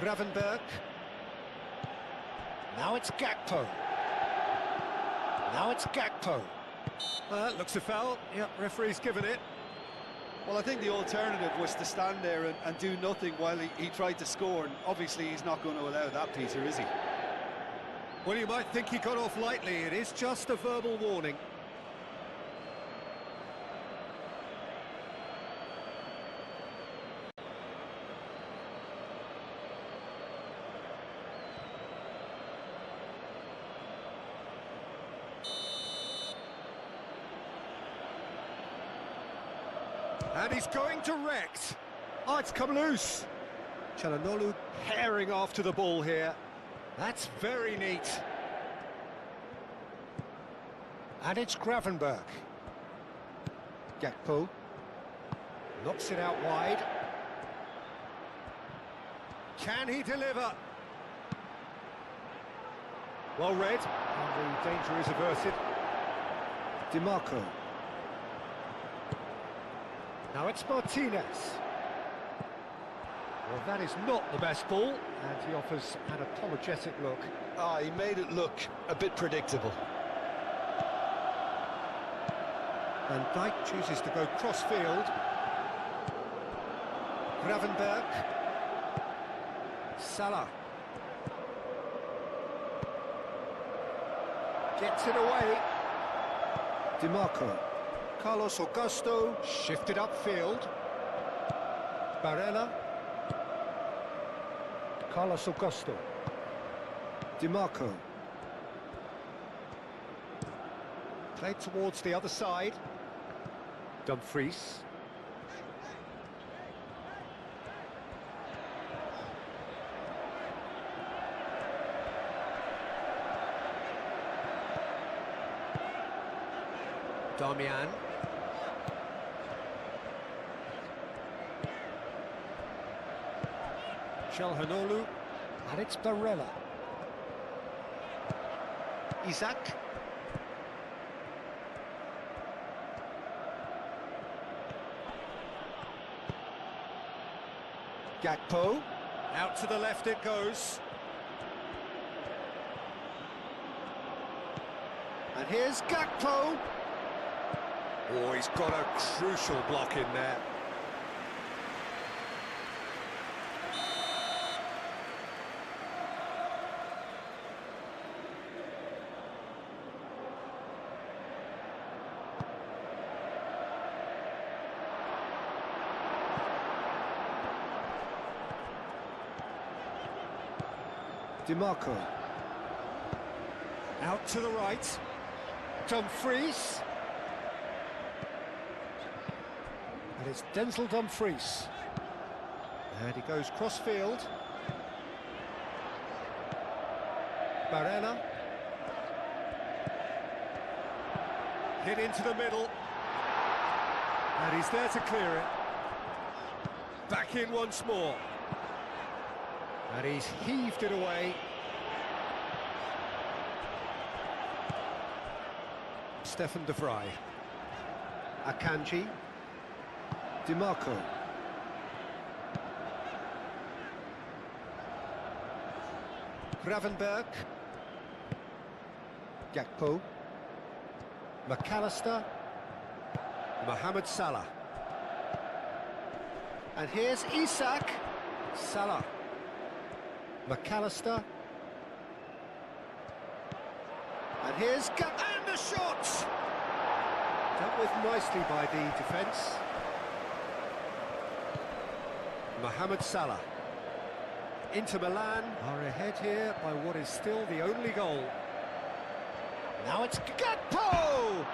Gravenberg. Now it's Gakpo. Now it's Gakpo. Looks a foul. Yep, referee's given it. Well, I think the alternative was to stand there and do nothing while he tried to score, and obviously he's not going to allow that, Peter, is he? Well, you might think he got off lightly. It is just a verbal warning. And he's going direct. Oh, it's come loose. Çalhanoğlu herring after the ball here. That's very neat. And it's Gravenberch. Gakpo knocks it out wide. Can he deliver? Well read, and the danger is averted. DiMarco. Now it's Martinez. Well, that is not the best ball, and he offers an apologetic look. Ah, he made it look a bit predictable. Van Dijk chooses to go cross-field. Gravenberch. Salah. Gets it away. DiMarco. Carlos Augusto shifted upfield. Barella. Carlos Augusto. DiMarco. Played towards the other side. Dumfries. Darmian. Çalhanoğlu. And it's Barella. Isaac. Gakpo. Out to the left it goes. And here's Gakpo. Oh, he's got a crucial block in there. DiMarco. Out to the right. Dumfries. And it's Denzel Dumfries. And he goes cross-field. Barella. Hit into the middle. And he's there to clear it. Back in once more. And he's heaved it away. Stefan de Vrij. Akanji. DiMarco. Gravenberch. Gakpo. McAllister. Mohamed Salah. And here's Isak. Salah. McAllister. And here's and the shot! Dealt with nicely by the defence. Mohamed Salah. Inter Milan are ahead here by what is still the only goal. Now it's Gakpo!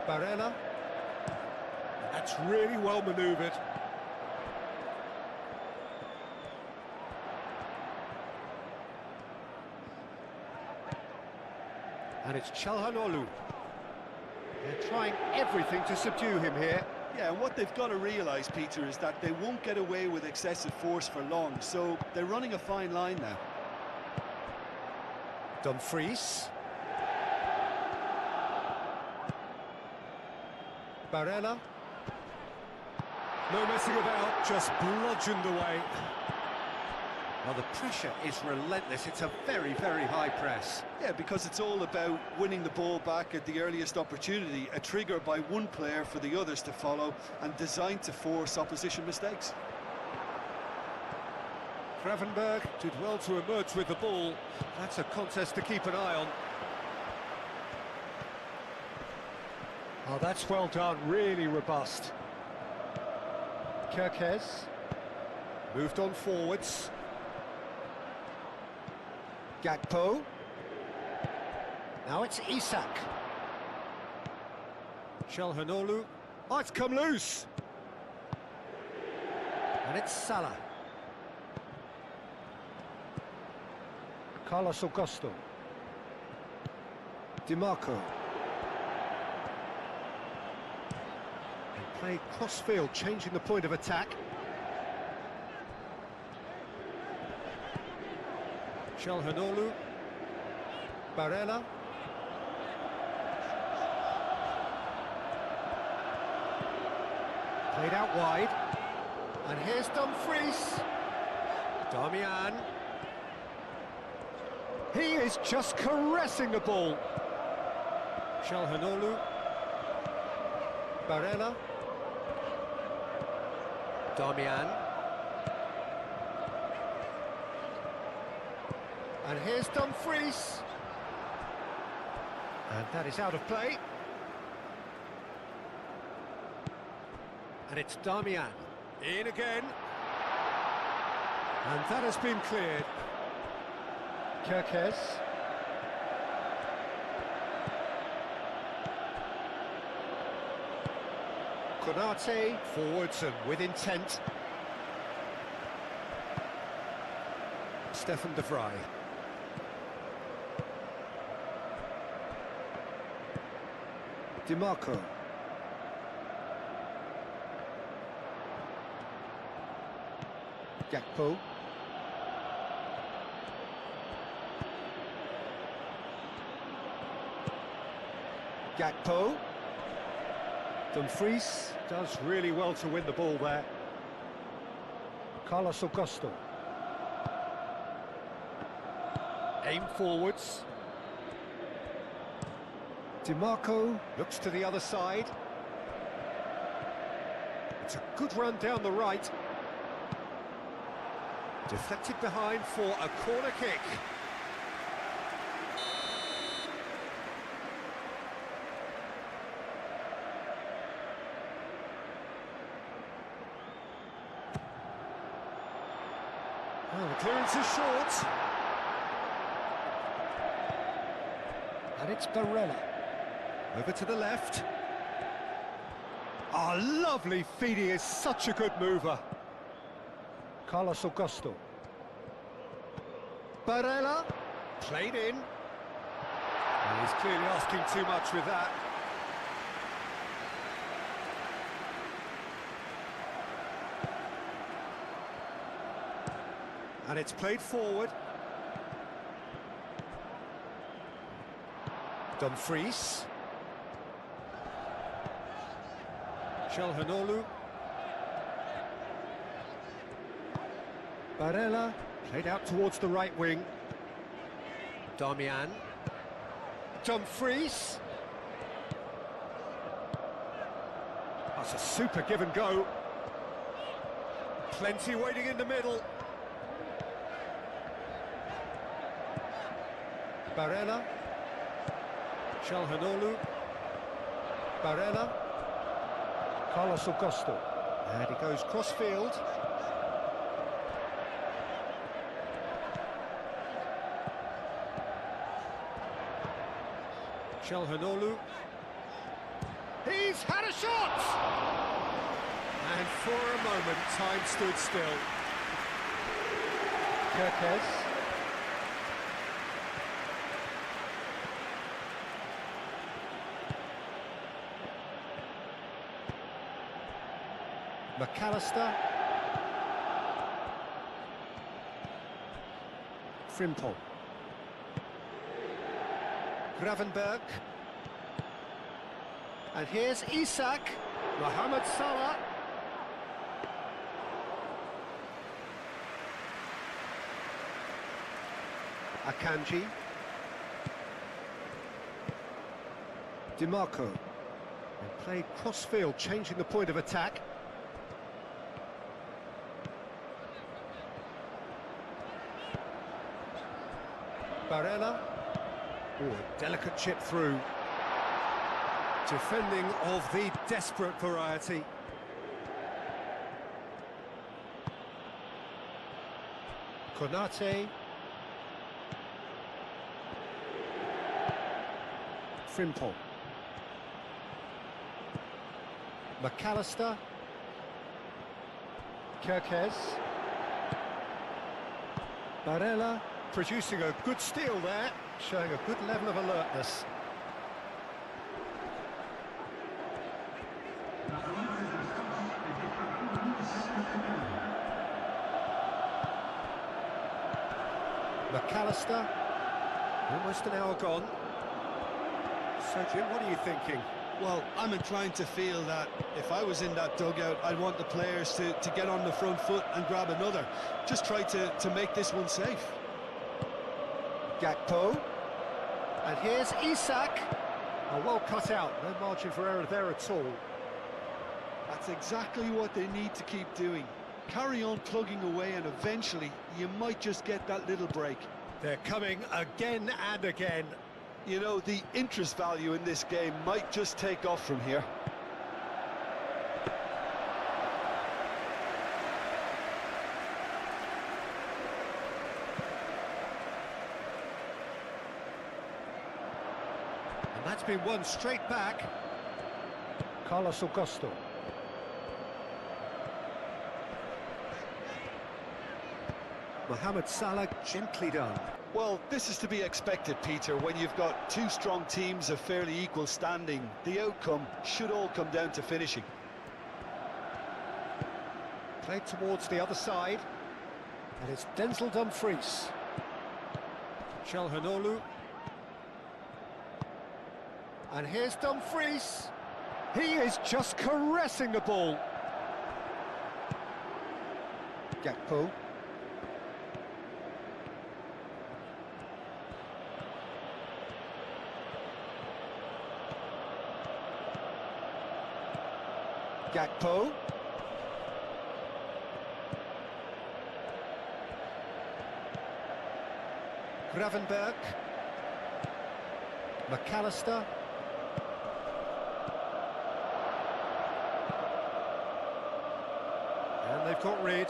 Barella. That's really well manoeuvred. And it's Çalhanoğlu. They're trying everything to subdue him here. Yeah, and what they've got to realise, Peter, is that they won't get away with excessive force for long, so they're running a fine line now. Dumfries. Barella. No messing about, just bludgeoned away. Well, the pressure is relentless. It's a very, very high press. Yeah, because it's all about winning the ball back at the earliest opportunity, a trigger by one player for the others to follow, and designed to force opposition mistakes. Gravenberch did well to emerge with the ball. That's a contest to keep an eye on. Oh, that's well done, really robust. Kerkez moved on forwards. Gakpo. Now it's Isak. Chelhanoglu. Oh, it's come loose. And it's Salah. Carlos Augusto. DiMarco. And play cross-field, changing the point of attack. Chelhanoglu. Barella. Played out wide. And here's Dumfries. Darmian. He is just caressing the ball. Chelhanoglu. Barella. Darmian. And here's Dumfries. And that is out of play. And it's Darmian. In again. And that has been cleared. Kerkez. Konate forwards and with intent. Stefan de Vrij. DiMarco. Gakpo. Gakpo. Dumfries does really well to win the ball there. Carlos Augusto. Aim forwards. DiMarco looks to the other side. It's a good run down the right. Deflected behind for a corner kick. Oh, the clearance is short. And it's Barella. Over to the left. Oh, lovely feed, he is such a good mover. Carlos Augusto. Barella. Played in. And he's clearly asking too much with that. And it's played forward. Dumfries. Chelhanoglu. Barella, played out towards the right wing. Darmian. Dumfries. That's a super give and go. Plenty waiting in the middle. Barella. Chelhanoglu. Barella. Carlos Augusto. And he goes cross-field. Chelhanoglu. He's had a shot! And for a moment, time stood still. Kerkez. McAllister. Frimpong. Gravenberg. And here's Isak. Mohamed Salah. Akanji. DiMarco. And played cross-field, changing the point of attack. Barella. Oh, a delicate chip through. Defending of the desperate variety. Konate. Frimpong. McAllister. Kirkes. Barella producing a good steal there, showing a good level of alertness. McAllister, almost an hour gone. So Jim, what are you thinking? Well, I'm inclined to feel that if I was in that dugout, I'd want the players to get on the front foot and grab another. Just try to make this one safe. Gakpo. And here's Isak. Oh, well cut out, no margin for error there at all. That's exactly what they need to keep doing. Carry on plugging away and eventually you might just get that little break. They're coming again and again. You know, the interest value in this game might just take off from here. And that's been won straight back. Carlos Augusto. Mohamed Salah, gently done. Well, this is to be expected, Peter, when you've got two strong teams of fairly equal standing. The outcome should all come down to finishing. Played towards the other side. And it's Denzel Dumfries. Çalhanoğlu. And here's Dumfries. He is just caressing the ball. Gakpo. Gakpo. Gravenberg. McAllister. And they've got rid.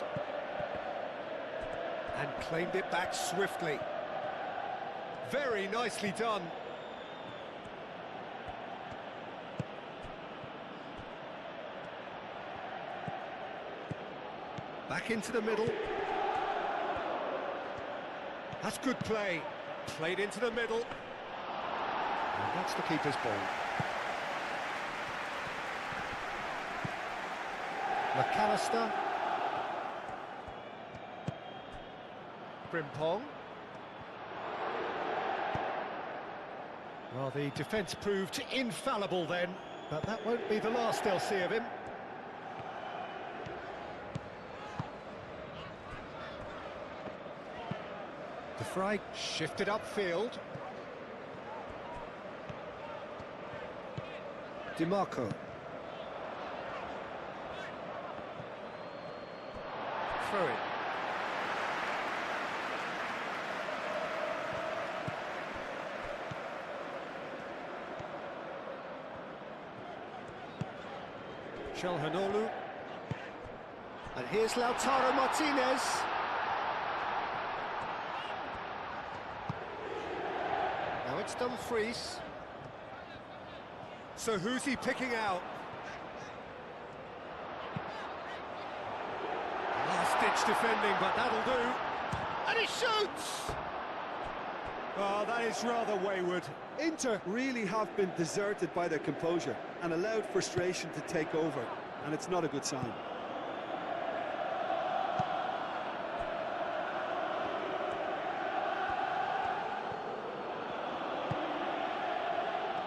And claimed it back swiftly. Very nicely done. Back into the middle. That's good play. Played into the middle. And that's the keeper's ball. McAllister. Frimpong. Well, the defence proved infallible then, but that won't be the last they'll see of him. De Vrij shifted upfield. DiMarco. Throw it. Çalhanoğlu. And here's Lautaro Martinez. Now it's Dumfries. So who's he picking out? Last-ditch defending, but that'll do. And he shoots! Oh, that is rather wayward. Inter really have been deserted by their composure and allowed frustration to take over, and it's not a good sign.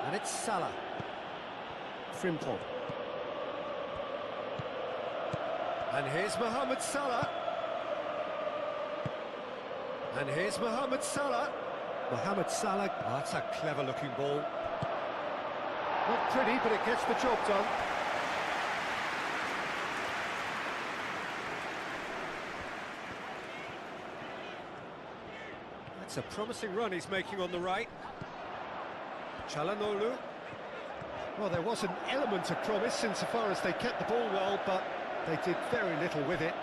And it's Salah. Frimpong. And here's Mohamed Salah. And here's Mohamed Salah. Mohamed Salah. Oh, that's a clever-looking ball. Not pretty, but it gets the job done. That's a promising run he's making on the right. Çalhanoğlu. Well, there was an element of promise insofar as they kept the ball well, but they did very little with it.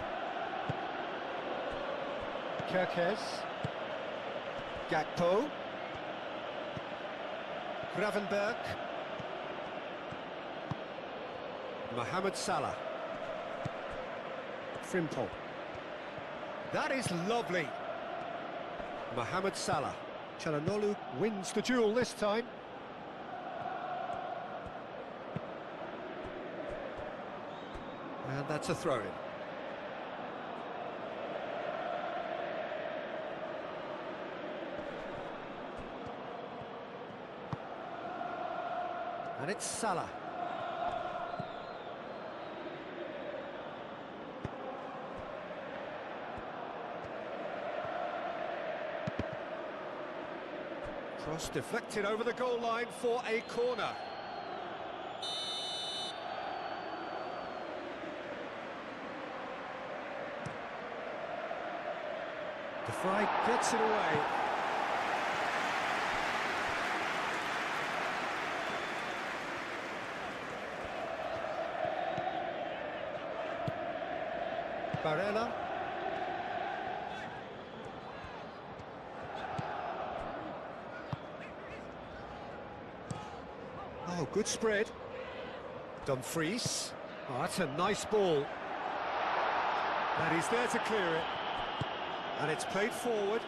Kirkes. Gakpo. Gravenberg. Mohamed Salah. Frimpong. That is lovely. Mohamed Salah. Çalhanoğlu wins the duel this time. And that's a throw-in. And it's Salah. Cross deflected over the goal line for a corner. De Vrij gets it away. Barella. Oh, good spread. Dumfries. Oh, that's a nice ball. And he's there to clear it. And it's played forward.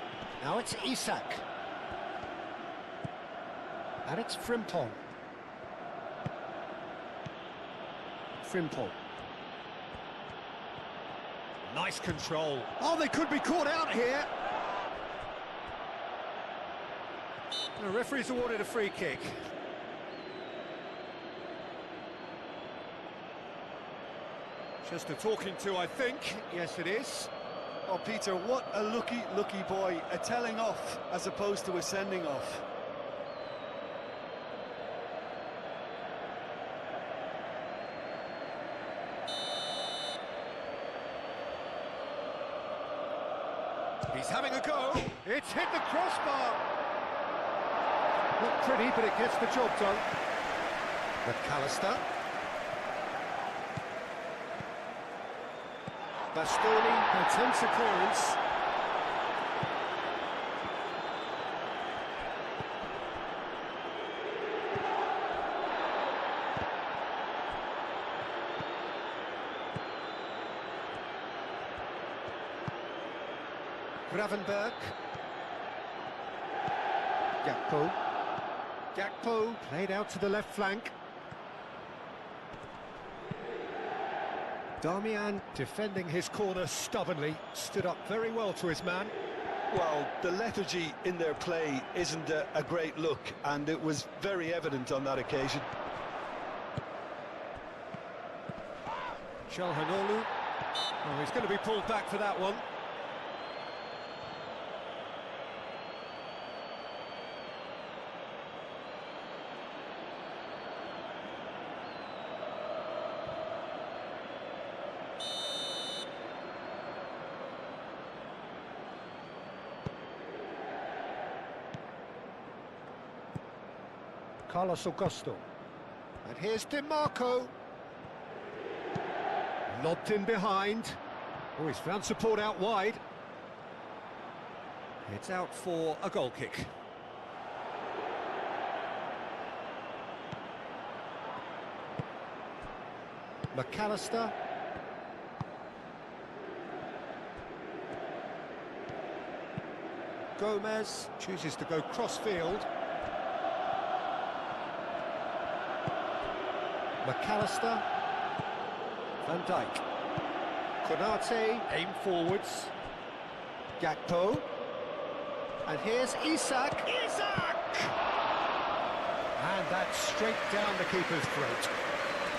Now it's Isak. And it's Frimpong. Frimpong. Nice control. Oh, they could be caught out here. The referee's awarded a free kick. Just a talking to, I think. Yes, it is. Oh, Peter, what a lucky boy. A telling off as opposed to a sending off. He's having a go. It's hit the crossbar. Not pretty, but it gets the job done. McAllister. Bastoni attempts a clearance. Gravenberg. Gakpo played out to the left flank. Darmian defending his corner stubbornly, stood up very well to his man. Well, the lethargy in their play isn't a great look, and it was very evident on that occasion. Çalhanoğlu. Oh, he's going to be pulled back for that one. Carlos Augusto. And here's Di Marco. Lobbed in behind. Oh, he's found support out wide. It's out for a goal kick. McAllister. Gomez chooses to go cross-field. McAllister. Van Dijk. Konate, aim forwards. Gakpo. And here's Isak. Isak! And that's straight down the keeper's throat.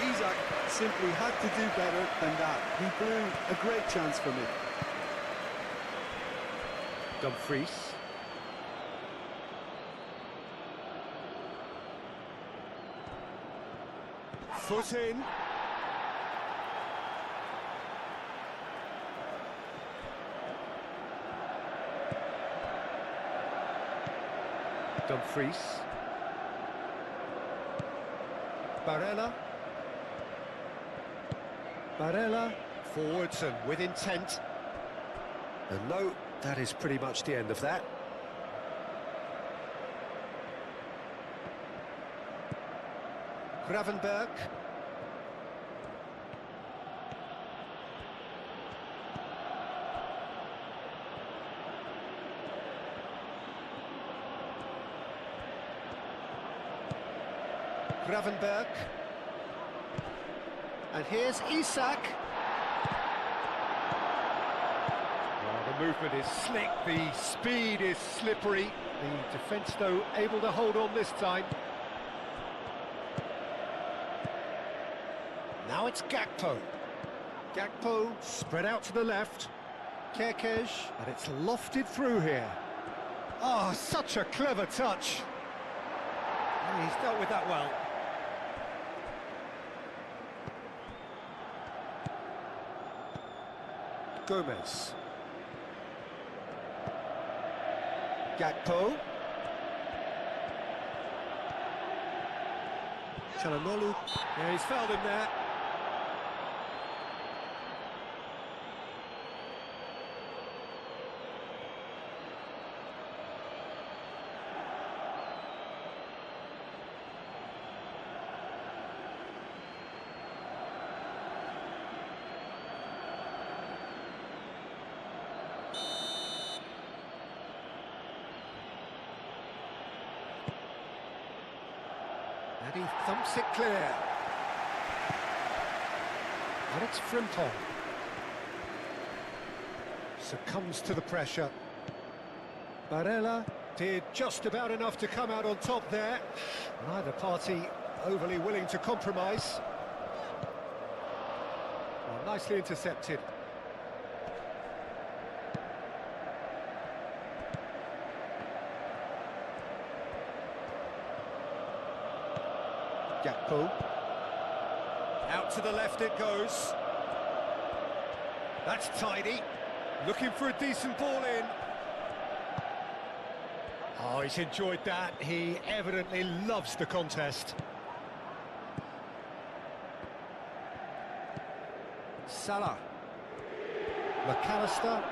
Isak simply had to do better than that. He blew a great chance for me. Dumfries. Foot in. Dumfries. Barella. Barella. Forwards and with intent. And no, that is pretty much the end of that. Gravenberg. Gravenberg. And here's Isak. Well, the movement is slick, the speed is slippery. The defence, though, able to hold on this time. Now it's Gakpo. Gakpo spread out to the left. Kerkez, and it's lofted through here. Oh, such a clever touch. And he's dealt with that well. Gomez. Gakpo. Çalhanoğlu. Yeah, he's fouled him there. And he thumps it clear. And it's Frimpong. Succumbs to the pressure. Barella did just about enough to come out on top there. Neither party overly willing to compromise. Well, nicely intercepted. Gakpo. Out to the left it goes. That's tidy. Looking for a decent ball in. Oh, he's enjoyed that. He evidently loves the contest. Salah. McAllister.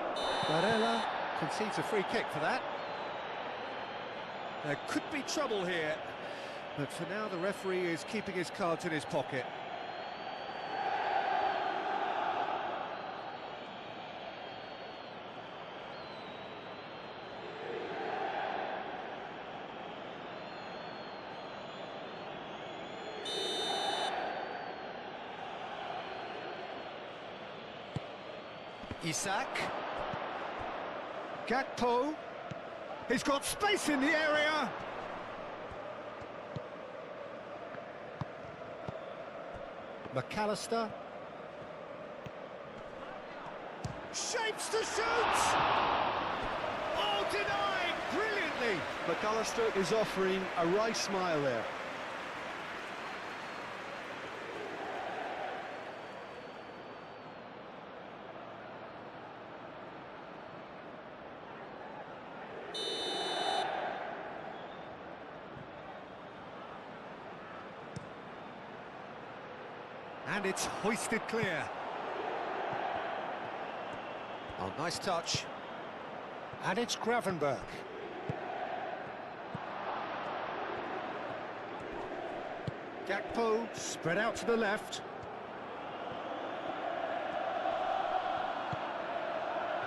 Barella concedes a free kick for that. There could be trouble here. But for now, the referee is keeping his cards in his pocket. Isak. Gakpo. He's got space in the area. McAllister. Shapes to shoot! Oh, denied! Brilliantly! McAllister is offering a wry smile there. And it's hoisted clear. Oh, nice touch. And it's Gravenberg. Gakpo spread out to the left.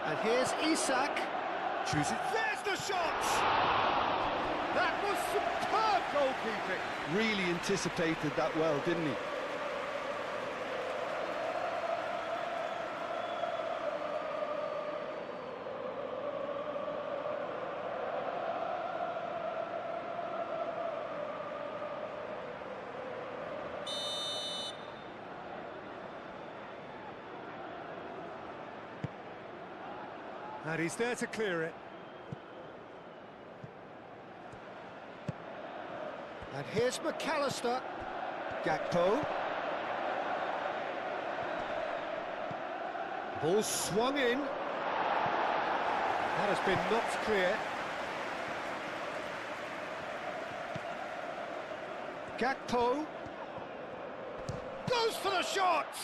And here's Isak. Chooses. There's the shot! That was superb goalkeeping. Really anticipated that well, didn't he? And he's there to clear it. And here's McAllister. Gakpo. Ball swung in. That has been knocked clear. Gakpo. Goes for the shot!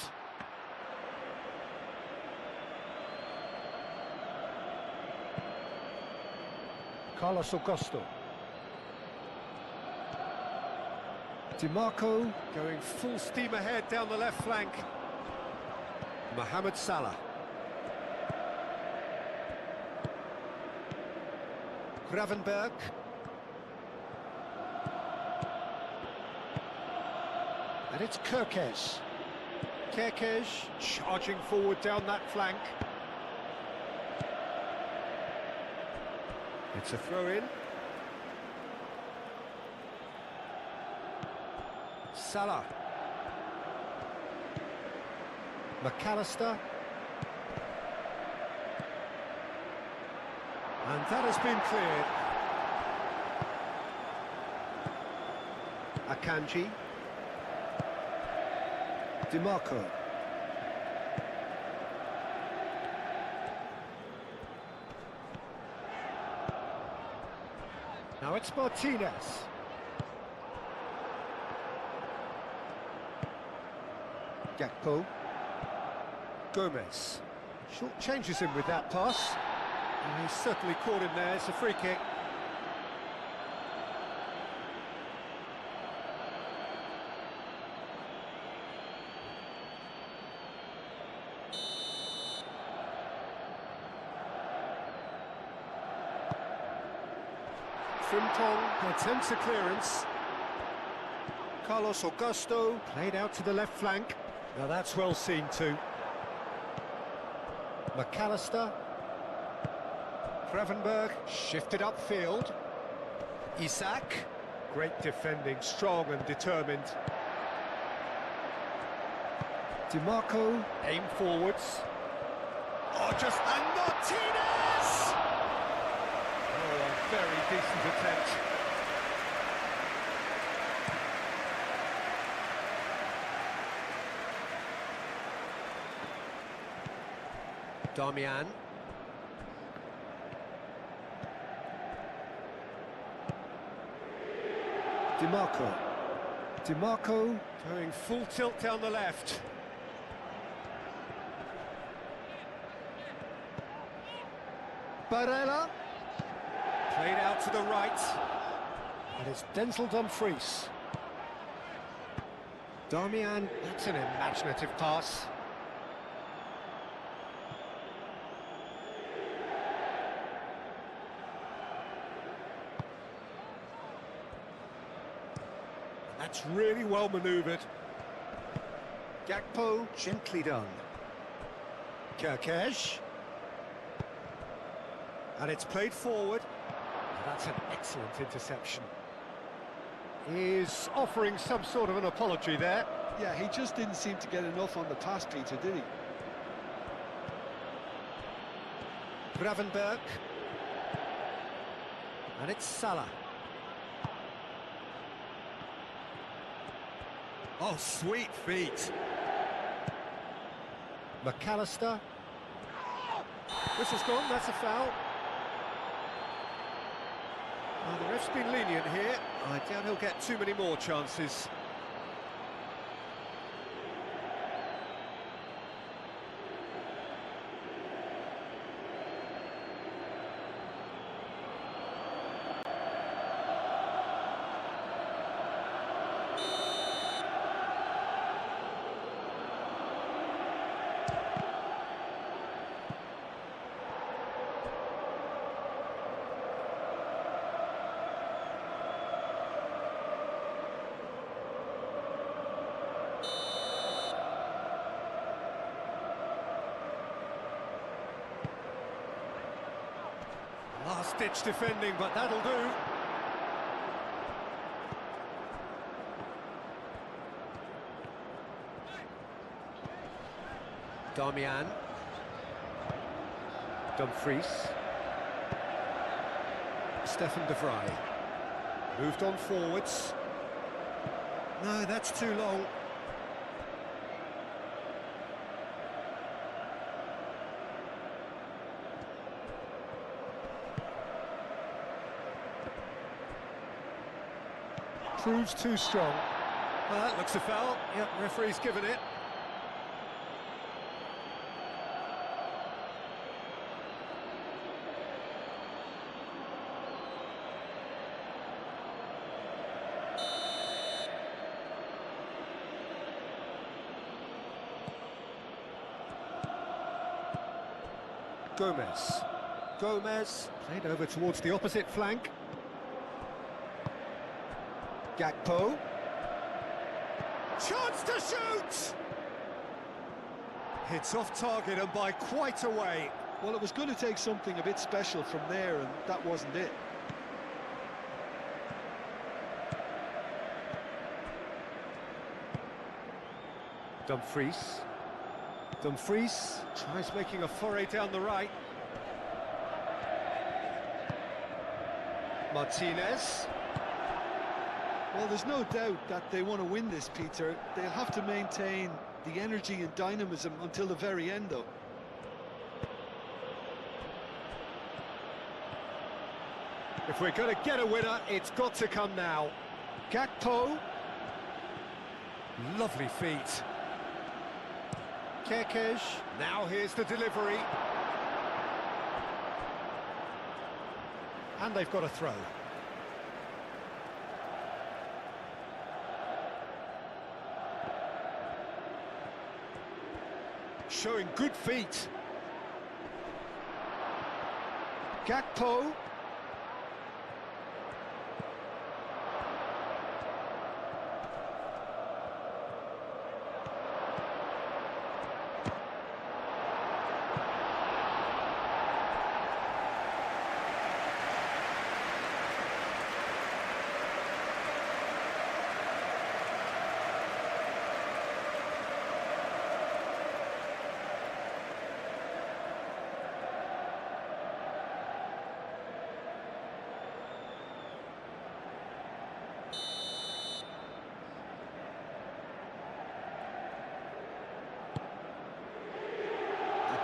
Carlos Augusto. DiMarco going full steam ahead down the left flank. Mohamed Salah. Gravenberg. And it's Kerkez. Kerkez charging forward down that flank. It's a throw-in. Salah. McAllister. And that has been cleared. Akanji. DiMarco. Now it's Martinez. Gakpo. Gomez. Short changes him with that pass. And he's certainly caught him there. It's a free kick. Frimpong attempts a clearance. Carlos Augusto played out to the left flank. Now that's well seen too. McAllister. Gravenberg shifted upfield. Isak. Great defending, strong and determined. DiMarco, aim forwards. Oh, just and Martinez! Oh, a very decent attempt. Darmian. DiMarco. DiMarco going full tilt down the left. Barella. Played out to the right. And it's Denzel Dumfries. Darmian, that's an imaginative pass. That's really well manoeuvred. Gakpo, gently done. Kerkez. And it's played forward. That's an excellent interception. He's offering some sort of an apology there. Yeah, he just didn't seem to get enough on the pass, Peter, did he? Gravenberg. And it's Salah. Oh, sweet feet. McAllister. Whistle's gone, that's a foul. Oh, the ref's been lenient here. I doubt he'll get too many more chances. Last-ditch defending, but that'll do. Darmian. Dumfries. Stefan de Vrij. Moved on forwards. No, that's too long. Proves too strong. Well, that looks a foul. Yep, referee's given it. Gomez. Gomez played over towards the opposite flank. Gakpo. Chance to shoot! It's off target and by quite a way. Well, it was going to take something a bit special from there, and that wasn't it. Dumfries. Dumfries tries making a foray down the right. Martinez. Well, there's no doubt that they want to win this, Peter. They'll have to maintain the energy and dynamism until the very end, though. If we're going to get a winner, it's got to come now. Gakpo. Lovely feet. Kerkez. Now here's the delivery. And they've got a throw. Showing good feet. Gakpo.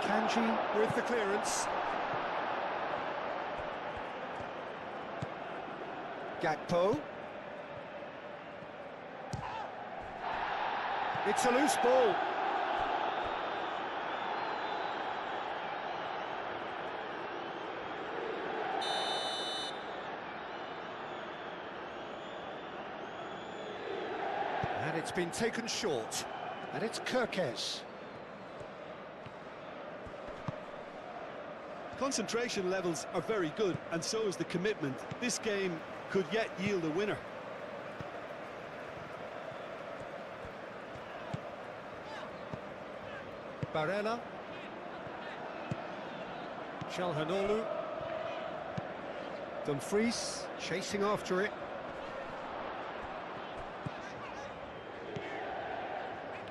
Kanji with the clearance. Gakpo. It's a loose ball. And it's been taken short. And it's Kerkez. Concentration levels are very good, and so is the commitment. This game could yet yield a winner. Barella. Çalhanoğlu. Dumfries chasing after it.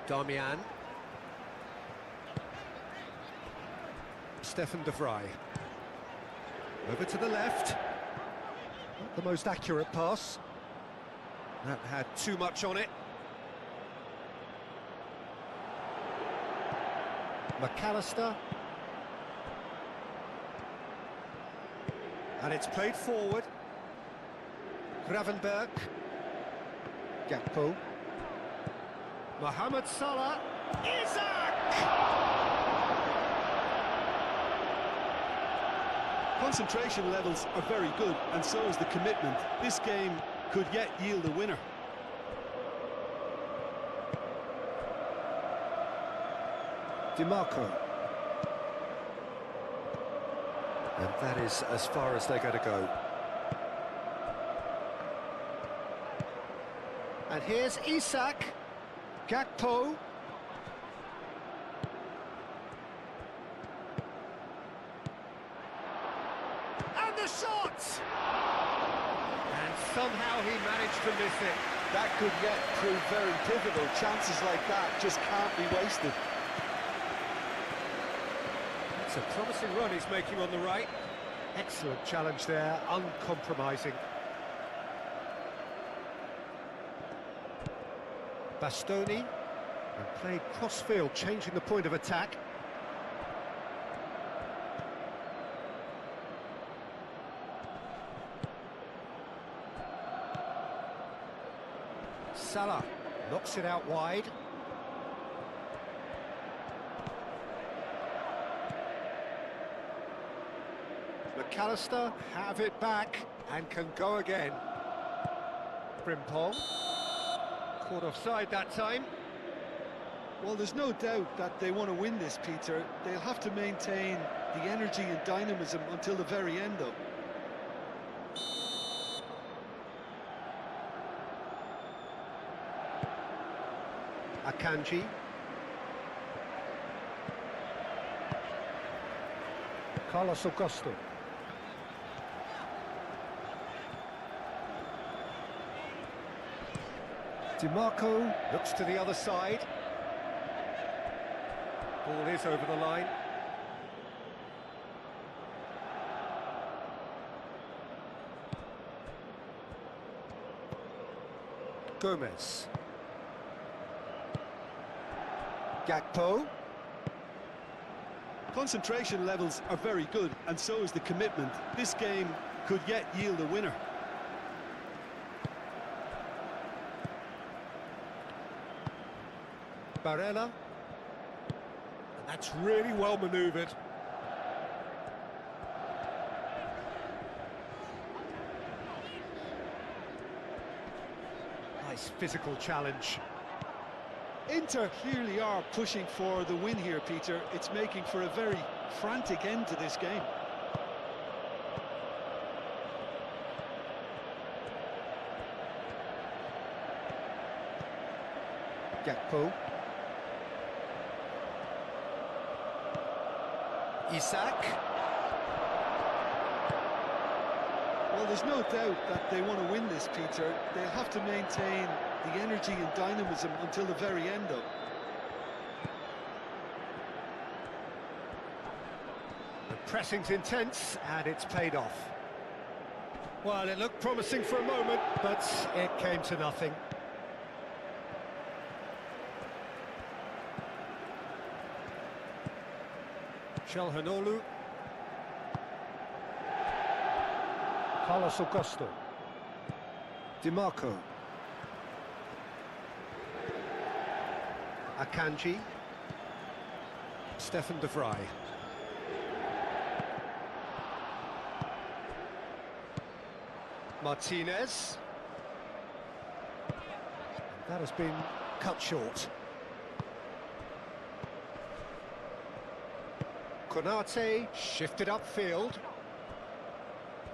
Darmian. Stefan de Vrij. Over to the left. Not the most accurate pass. That had too much on it. McAllister. And it's played forward. Gravenberg. Gakpo. Mohamed Salah. Isaac! Concentration levels are very good, and so is the commitment. This game could yet yield a winner. DiMarco. And that is as far as they're going to go. And here's Isak. Gakpo. And the shot! And somehow he managed to miss it. That could yet prove very pivotal. Chances like that just can't be wasted. It's a promising run he's making on the right. Excellent challenge there, uncompromising. Bastoni, and played cross-field, changing the point of attack. Salah knocks it out wide. McAllister have it back and can go again. Frimpong. Caught offside that time. Well, there's no doubt that they want to win this, Peter. They'll have to maintain the energy and dynamism until the very end, though. Akanji. Carlos Augusto. DiMarco looks to the other side. Ball is over the line. Gomez. Gakpo. Concentration levels are very good, and so is the commitment. This game could yet yield a winner. Barella. And that's really well manoeuvred. Nice physical challenge. Inter clearly are pushing for the win here, Peter. It's making for a very frantic end to this game. Gakpo. Isak. Well, there's no doubt that they want to win this, Peter. They'll have to maintain the energy and dynamism until the very end, though. The pressing's intense, and it's paid off. Well, it looked promising for a moment, but it came to nothing. Calhanoglu. Carlos Augusto. DiMarco. Akanji. Stefan de Vrij. Martinez. That has been cut short. Konate shifted upfield.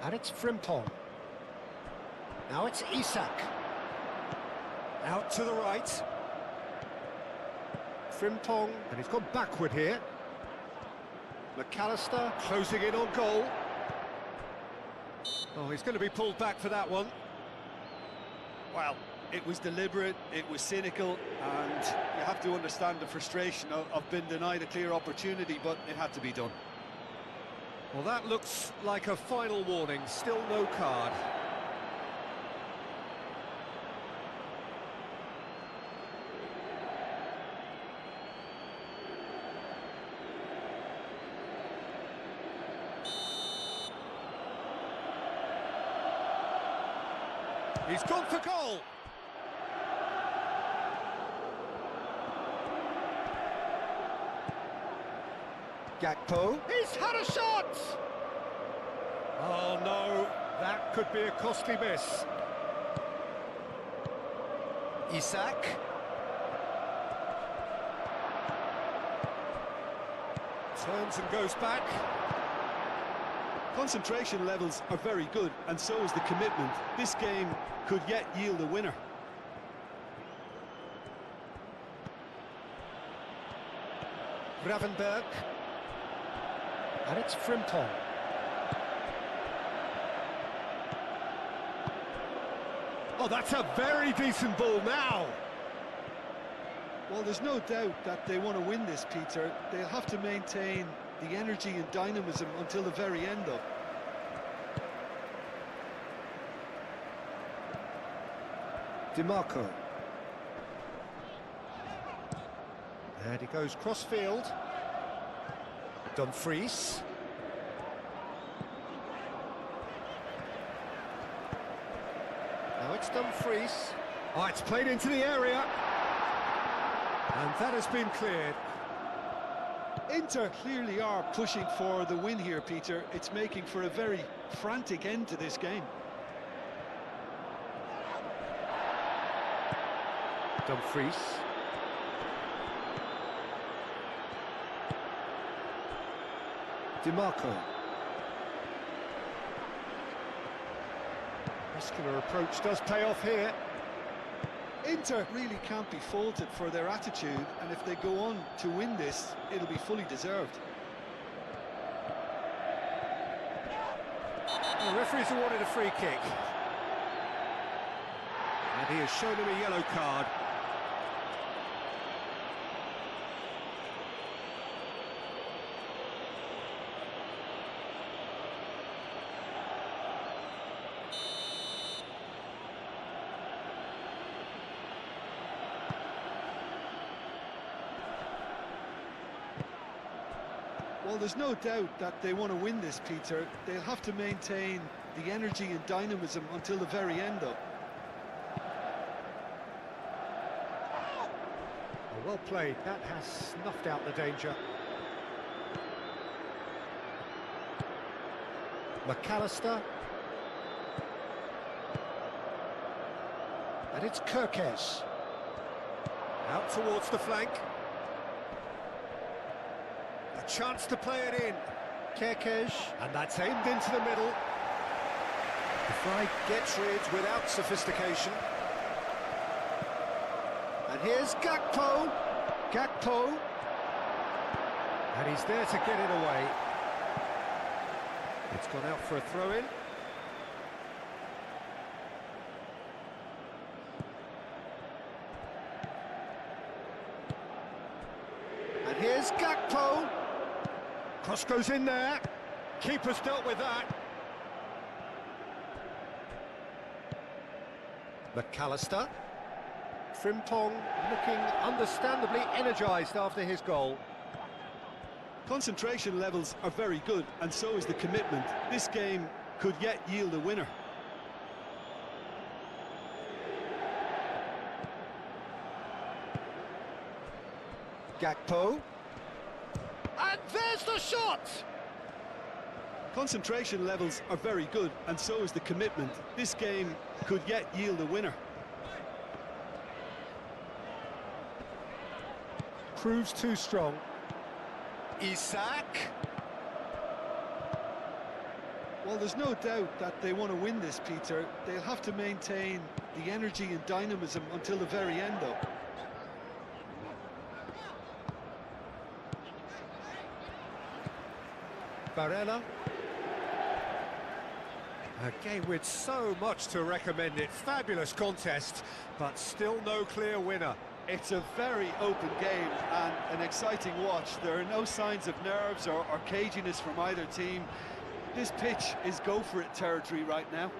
And it's Frimpong. Now it's Isak. Out to the right. Frimpong, and he's gone backward here. McAllister closing in on goal. Oh, he's going to be pulled back for that one. Well, it was deliberate, it was cynical, and you have to understand the frustration of being denied a clear opportunity, but it had to be done. Well, that looks like a final warning. Still no card. He's gone for goal. Gakpo. He's had a shot! Oh no, that could be a costly miss. Isak. Turns and goes back. Concentration levels are very good, and so is the commitment. This game could yet yield a winner. Gravenberg. And it's Frimpong. Oh, that's a very decent ball now. Well, there's no doubt that they want to win this, Peter. They'll have to maintain the energy and dynamism until the very end, though. DiMarco. And he goes cross-field. Dumfries. Now it's Dumfries. Oh, it's played into the area. And that has been cleared. Inter clearly are pushing for the win here, Peter. It's making for a very frantic end to this game. Dumfries. DiMarco. Muscular approach does pay off here. Inter really can't be faulted for their attitude, and if they go on to win this, it'll be fully deserved. The referee's awarded a free kick. And he has shown him a yellow card. Well, there's no doubt that they want to win this, Peter. They'll have to maintain the energy and dynamism until the very end, though. Oh, well played. That has snuffed out the danger. McAllister. And it's Kirkes. Out towards the flank. A chance to play it in. Kirkes. And that's aimed into the middle. The Fry gets rid without sophistication. And here's Gakpo. Gakpo. And he's there to get it away. It's gone out for a throw-in. And here's Gakpo. Cross goes in there. Keeper's dealt with that. McAllister. Frimpong looking understandably energised after his goal. Concentration levels are very good, and so is the commitment. This game could yet yield a winner. Gakpo. And there's the shot! Concentration levels are very good, and so is the commitment. This game could yet yield a winner. Proves too strong. Isak. Well, there's no doubt that they want to win this, Peter. They'll have to maintain the energy and dynamism until the very end, though. Barella. A game with so much to recommend it. Fabulous contest, but still no clear winner. It's a very open game and an exciting watch. There are no signs of nerves or caginess from either team. This pitch is go-for-it territory right now.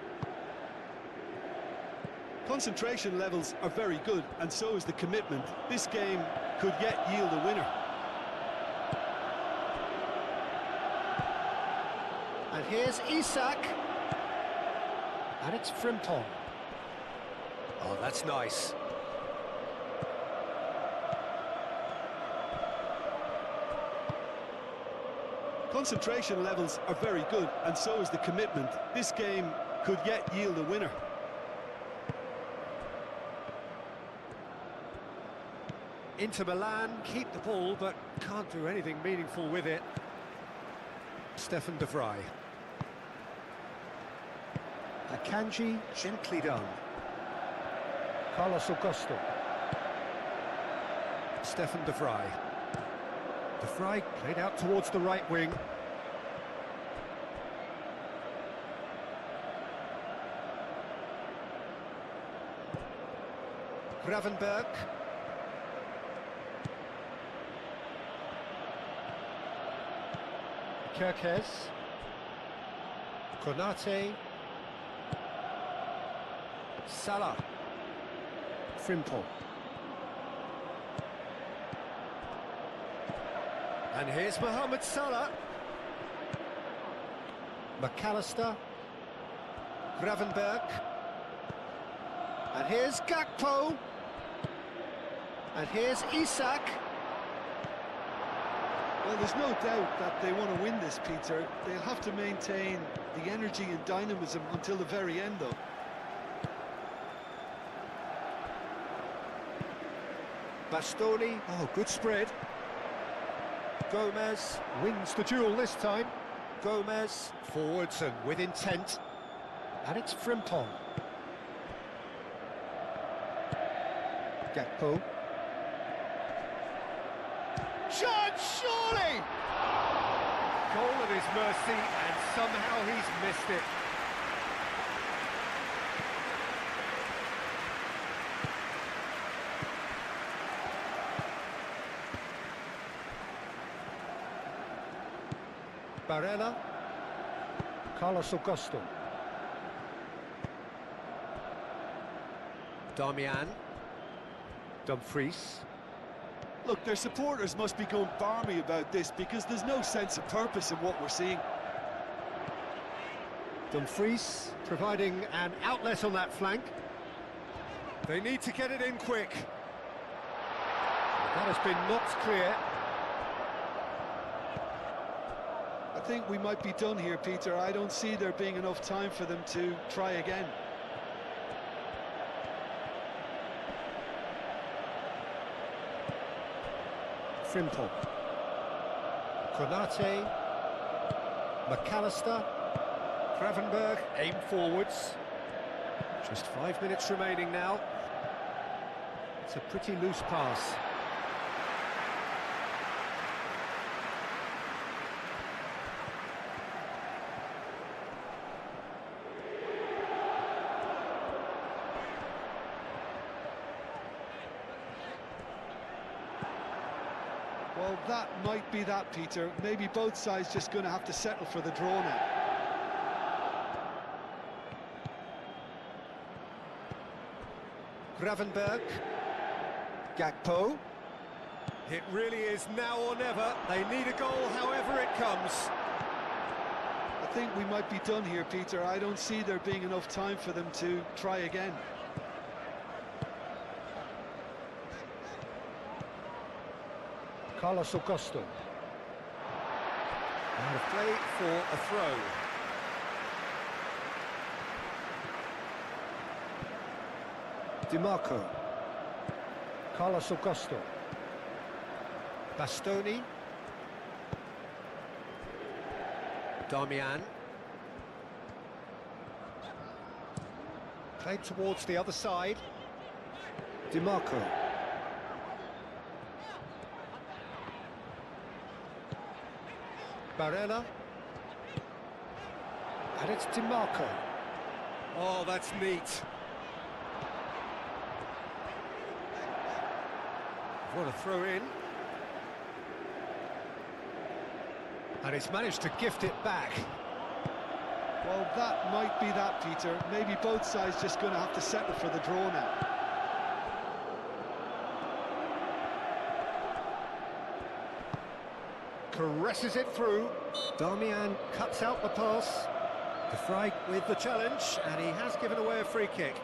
Concentration levels are very good, and so is the commitment. This game could yet yield a winner. And here's Isak. And it's Frimpong. Oh, that's nice. Concentration levels are very good, and so is the commitment. This game could yet yield a winner. Inter Milan keep the ball, but can't do anything meaningful with it. Stefan de Vrij. Akanji, gently done. Carlos Augusto. Stefan de Vrij. De Vrij played out towards the right wing. Gravenberg. Kirkes. Konate. Salah. Frimpong. And here's Mohamed Salah. McAllister. Gravenberg. And here's Gakpo. And here's Isak. Well, there's no doubt that they want to win this, Peter. They'll have to maintain the energy and dynamism until the very end, though. Bastoni. Oh, good spread. Gomez wins the duel this time. Gomez forwards and with intent. And it's Frimpong. Gakpo. Shot, surely! Goal at his mercy, and somehow he's missed it. Barella. Carlos Augusto. Darmian. Dumfries. Look, their supporters must be going barmy about this because there's no sense of purpose in what we're seeing. Dumfries providing an outlet on that flank. They need to get it in quick. That has been knocked clear. I think we might be done here, Peter. I don't see there being enough time for them to try again. Frimpong. Konate. McAllister. Gravenberg aim forwards. Just 5 minutes remaining now. It's a pretty loose pass. Well, that might be that, Peter. Maybe both sides just going to have to settle for the draw now. Gravenberg. Gakpo. It really is now or never. They need a goal however it comes. I think we might be done here, Peter. I don't see there being enough time for them to try again. Carlos Augusto. Out of play for a throw. DiMarco. Carlos Augusto. Bastoni. Darmian. Played towards the other side. DiMarco. Barella. And it's DiMarco. Oh, that's neat. What a throw in. And he's managed to gift it back. Well, that might be that, Peter. Maybe both sides just going to have to settle for the draw now. Caresses it through. Darmian cuts out the pass. De Vrij with the challenge, and he has given away a free kick.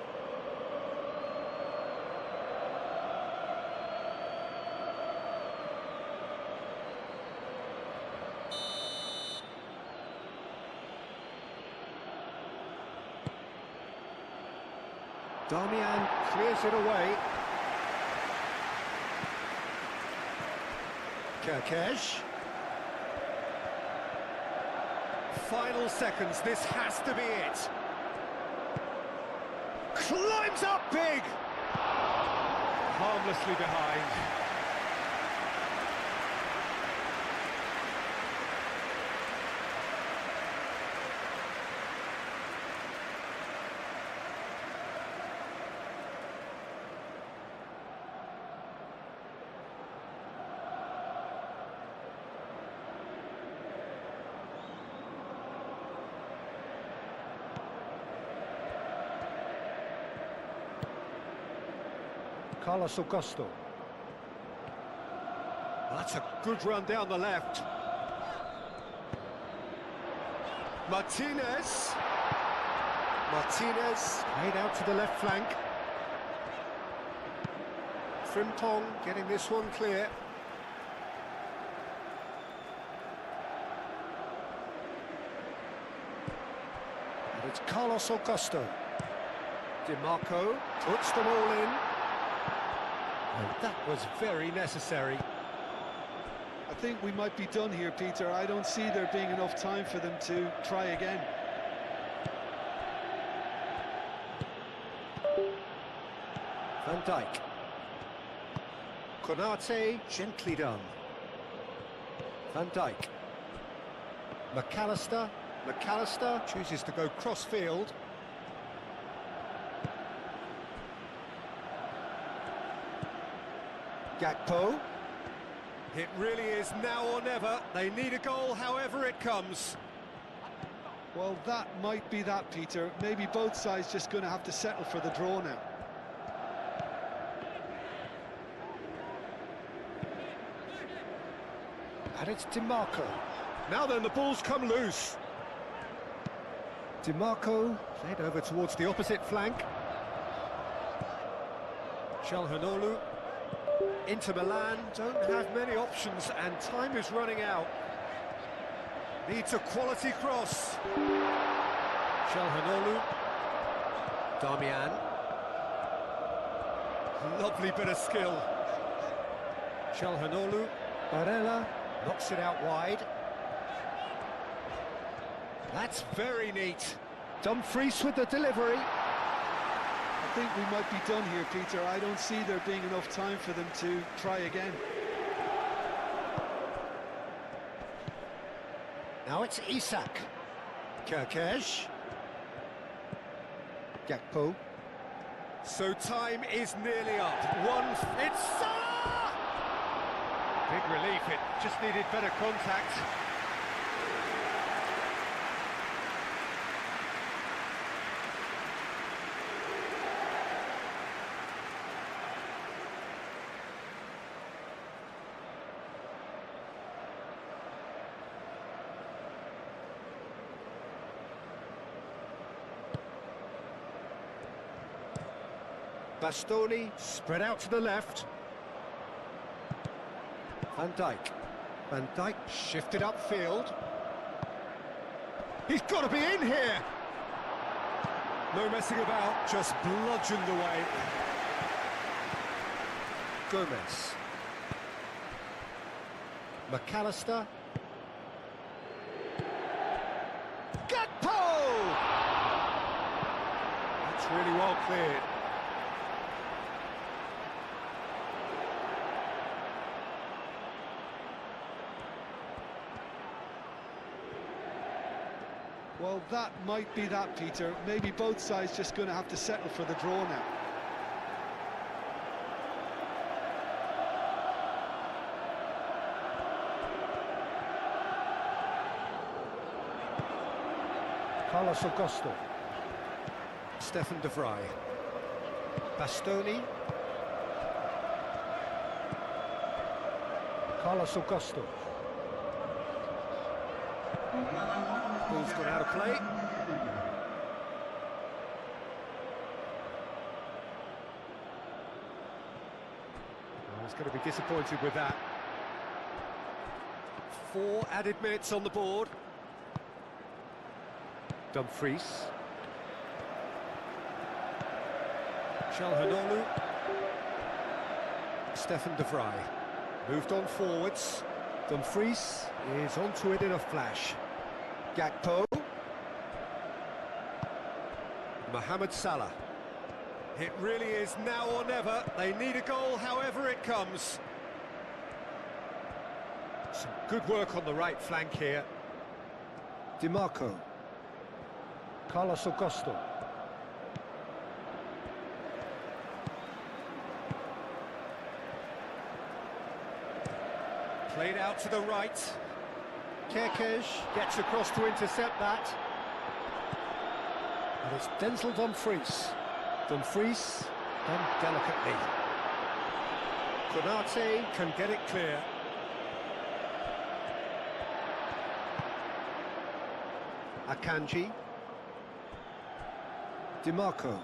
Darmian clears it away. Kerkez. Final seconds, this has to be it. Climbs up big! Harmlessly behind. Carlos Augusto. That's a good run down the left. Martinez. Martinez played out to the left flank. Frimpong getting this one clear. And it's Carlos Augusto. DiMarco puts them all in. And that was very necessary. I think we might be done here, Peter. I don't see there being enough time for them to try again. Van Dijk. Konate, gently done. Van Dijk. McAllister chooses to go cross-field. Gakpo. It really is now or never. They need a goal however it comes. Well, that might be that, Peter. Maybe both sides just going to have to settle for the draw now. And it's DiMarco. Now then, the ball's come loose. DiMarco played over towards the opposite flank. Çalhanoğlu. Inter Milan don't have many options and time is running out. Needs a quality cross. Çalhanoğlu. Damian. Lovely bit of skill. Çalhanoğlu. Barella knocks it out wide. That's very neat. Dumfries with the delivery. I think we might be done here, Peter. I don't see there being enough time for them to try again. Now it's Isak. Kerkez. Gakpo. So time is nearly up. It's Salah! Big relief, it just needed better contact. Bastoni spread out to the left. Van Dijk. Van Dijk shifted upfield. He's got to be in here! No messing about, just bludgeoned away. Gomez. McAllister. Gakpo! That's really well cleared. Well, that might be that, Peter. Maybe both sides just going to have to settle for the draw now. Carlos Augusto. Stefan de Vrij. Bastoni. Carlos Augusto. Ball's gone out of play. Oh, he's going to be disappointed with that. 4 added minutes on the board. Dumfries. Çalhanoğlu. Stefan de Vrij. Moved on forwards. Dumfries is onto it in a flash. Gakpo. Mohamed Salah. It really is now or never. They need a goal however it comes. Some good work on the right flank here. DiMarco. Carlos Augusto. Played out to the right. Kerkez gets across to intercept that. And it's Denzel Dumfries. Dumfries done delicately. Konate can get it clear. Akanji. DiMarco.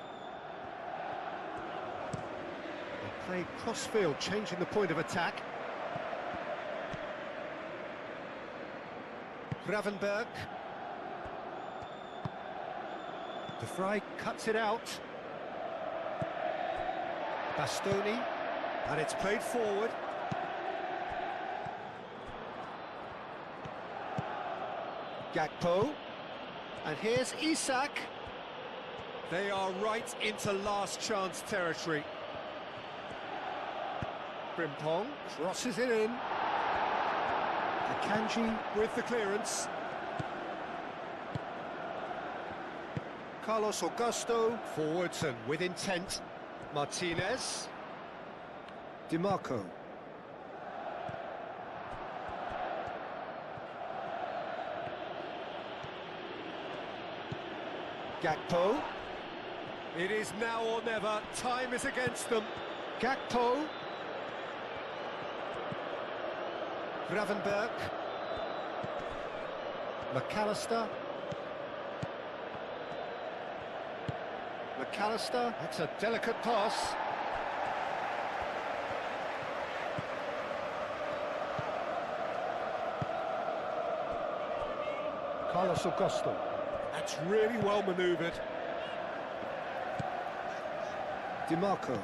They play cross-field, changing the point of attack. Gravenberg. De Vrij cuts it out. Bastoni. And it's played forward. Gakpo. And here's Isak. They are right into last chance territory. Frimpong crosses it in. Akanji with the clearance. Carlos Augusto forwards and with intent. Martinez. DiMarco. Gakpo. It is now or never. Time is against them. Gakpo. Gravenberg. McAllister. McAllister. That's a delicate pass. Carlos Augusto. That's really well manoeuvred. DiMarco.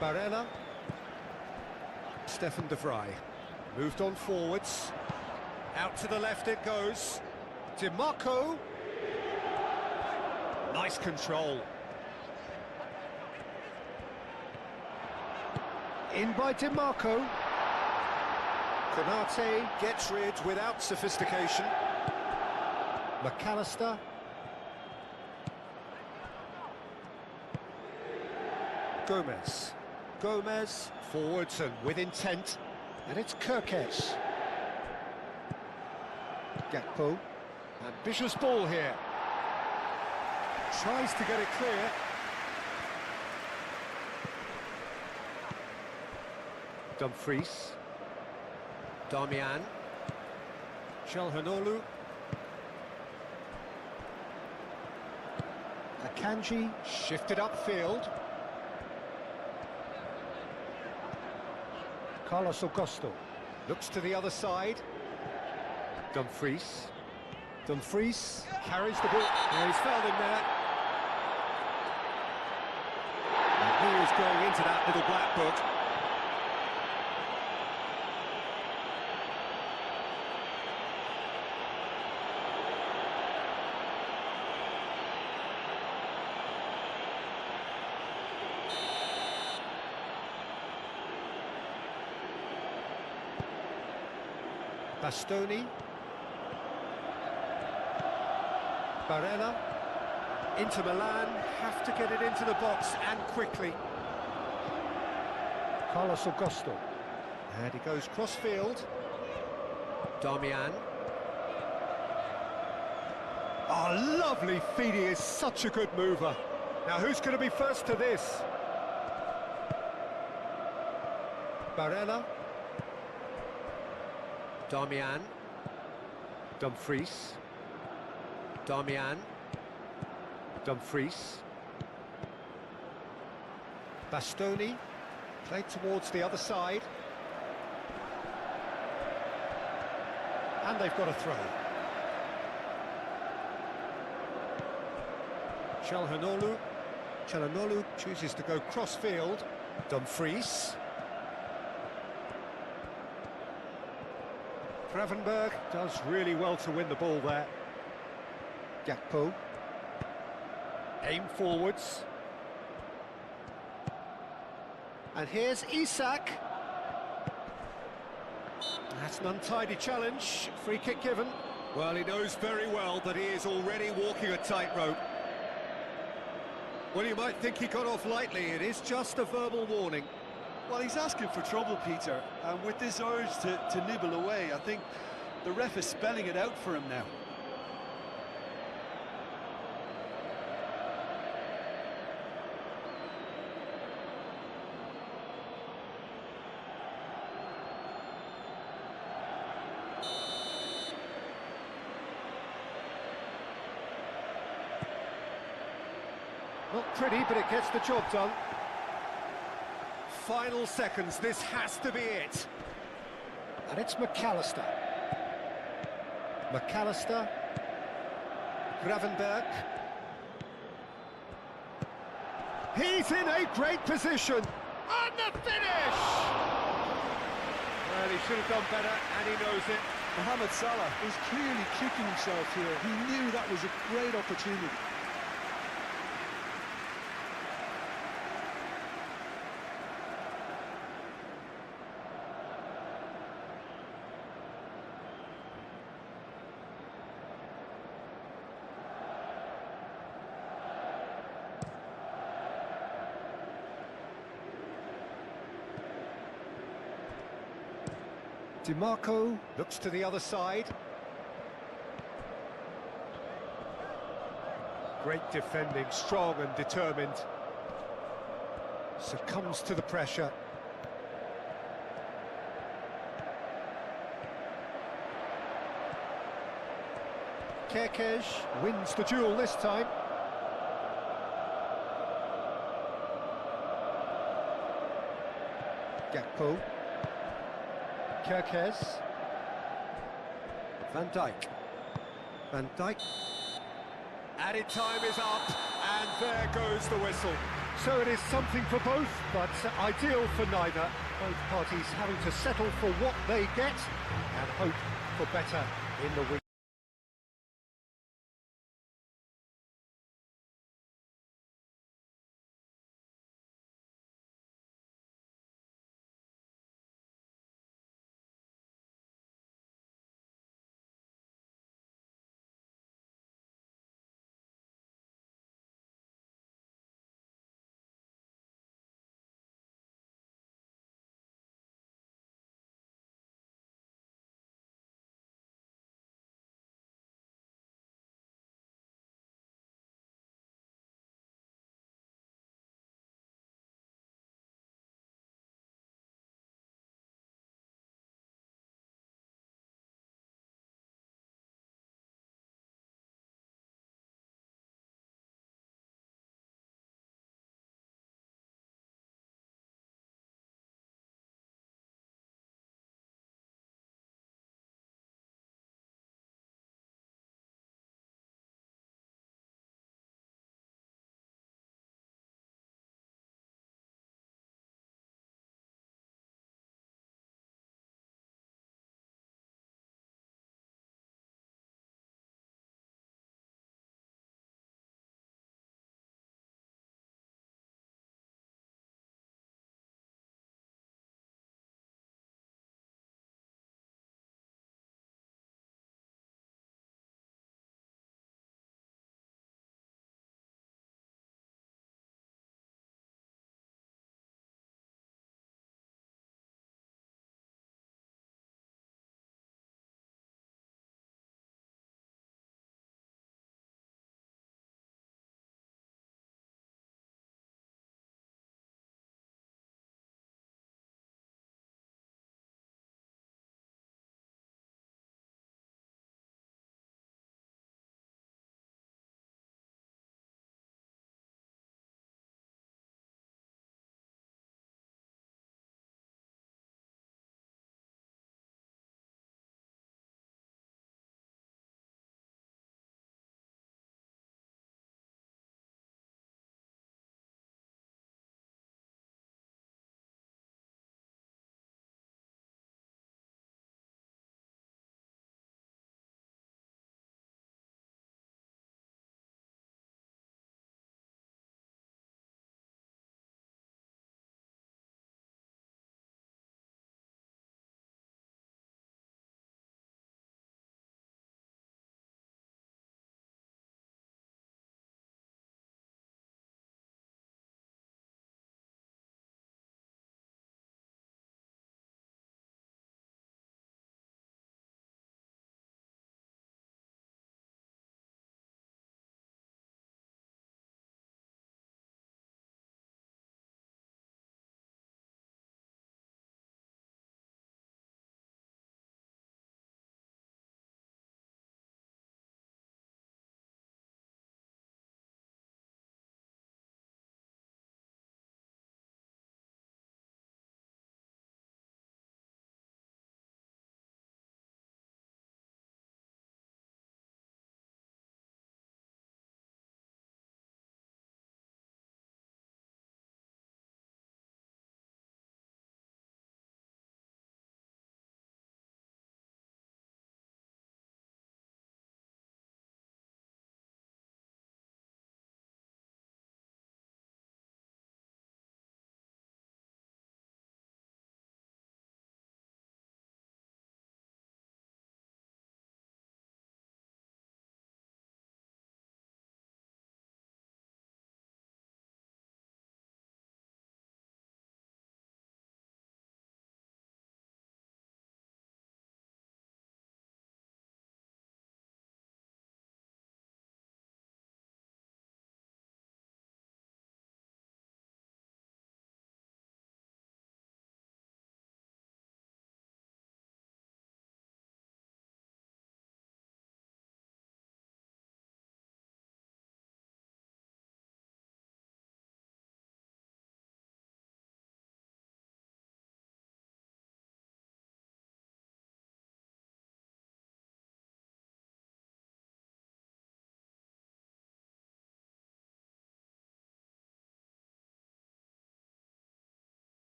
Barella. Stefan de Vrij. Moved on forwards. Out to the left it goes. DiMarco. Nice control. In by DiMarco. Konate gets rid without sophistication. McAllister. Gomez. Gomez forwards and with intent. And it's Kirkes. Gakpo. Ambitious ball here. Tries to get it clear. Dumfries. Darmian. Çalhanoğlu. Akanji shifted upfield. Carlos Augusto looks to the other side. Dumfries. Dumfries carries the ball. Oh, he's fouled him there. And he is going into that little black book. Bastoni. Barella. Inter Milan have to get it into the box and quickly. Carlos Augusto. And he goes cross-field. Darmian. Oh, lovely feed. He is such a good mover. Now, who's going to be first to this? Barella. Darmian. Dumfries. Darmian. Dumfries. Bastoni. Played towards the other side. And they've got a throw. Çalhanoğlu. Çalhanoğlu chooses to go cross-field. Dumfries. Gravenberg does really well to win the ball there. Gakpo. Aim forwards. And here's Isak. That's an untidy challenge. Free kick given. Well, he knows very well that he is already walking a tightrope. Well, you might think he got off lightly. It is just a verbal warning. Well, he's asking for trouble, Peter, and with this urge to nibble away, I think the ref is spelling it out for him now. Not pretty, but it gets the job done. Final seconds, this has to be it. And it's McAllister. McAllister. Gravenberg. He's in a great position. And the finish! Well, he should have done better, and he knows it. Mohamed Salah is clearly kicking himself here. He knew that was a great opportunity. DiMarco looks to the other side. Great defending, strong and determined. Succumbs to the pressure. Kerkez wins the duel this time. Gakpo. Kerkez. Van Dijk. Van Dijk. Added time is up, and there goes the whistle. So it is something for both, but ideal for neither. Both parties having to settle for what they get and hope for better in the week.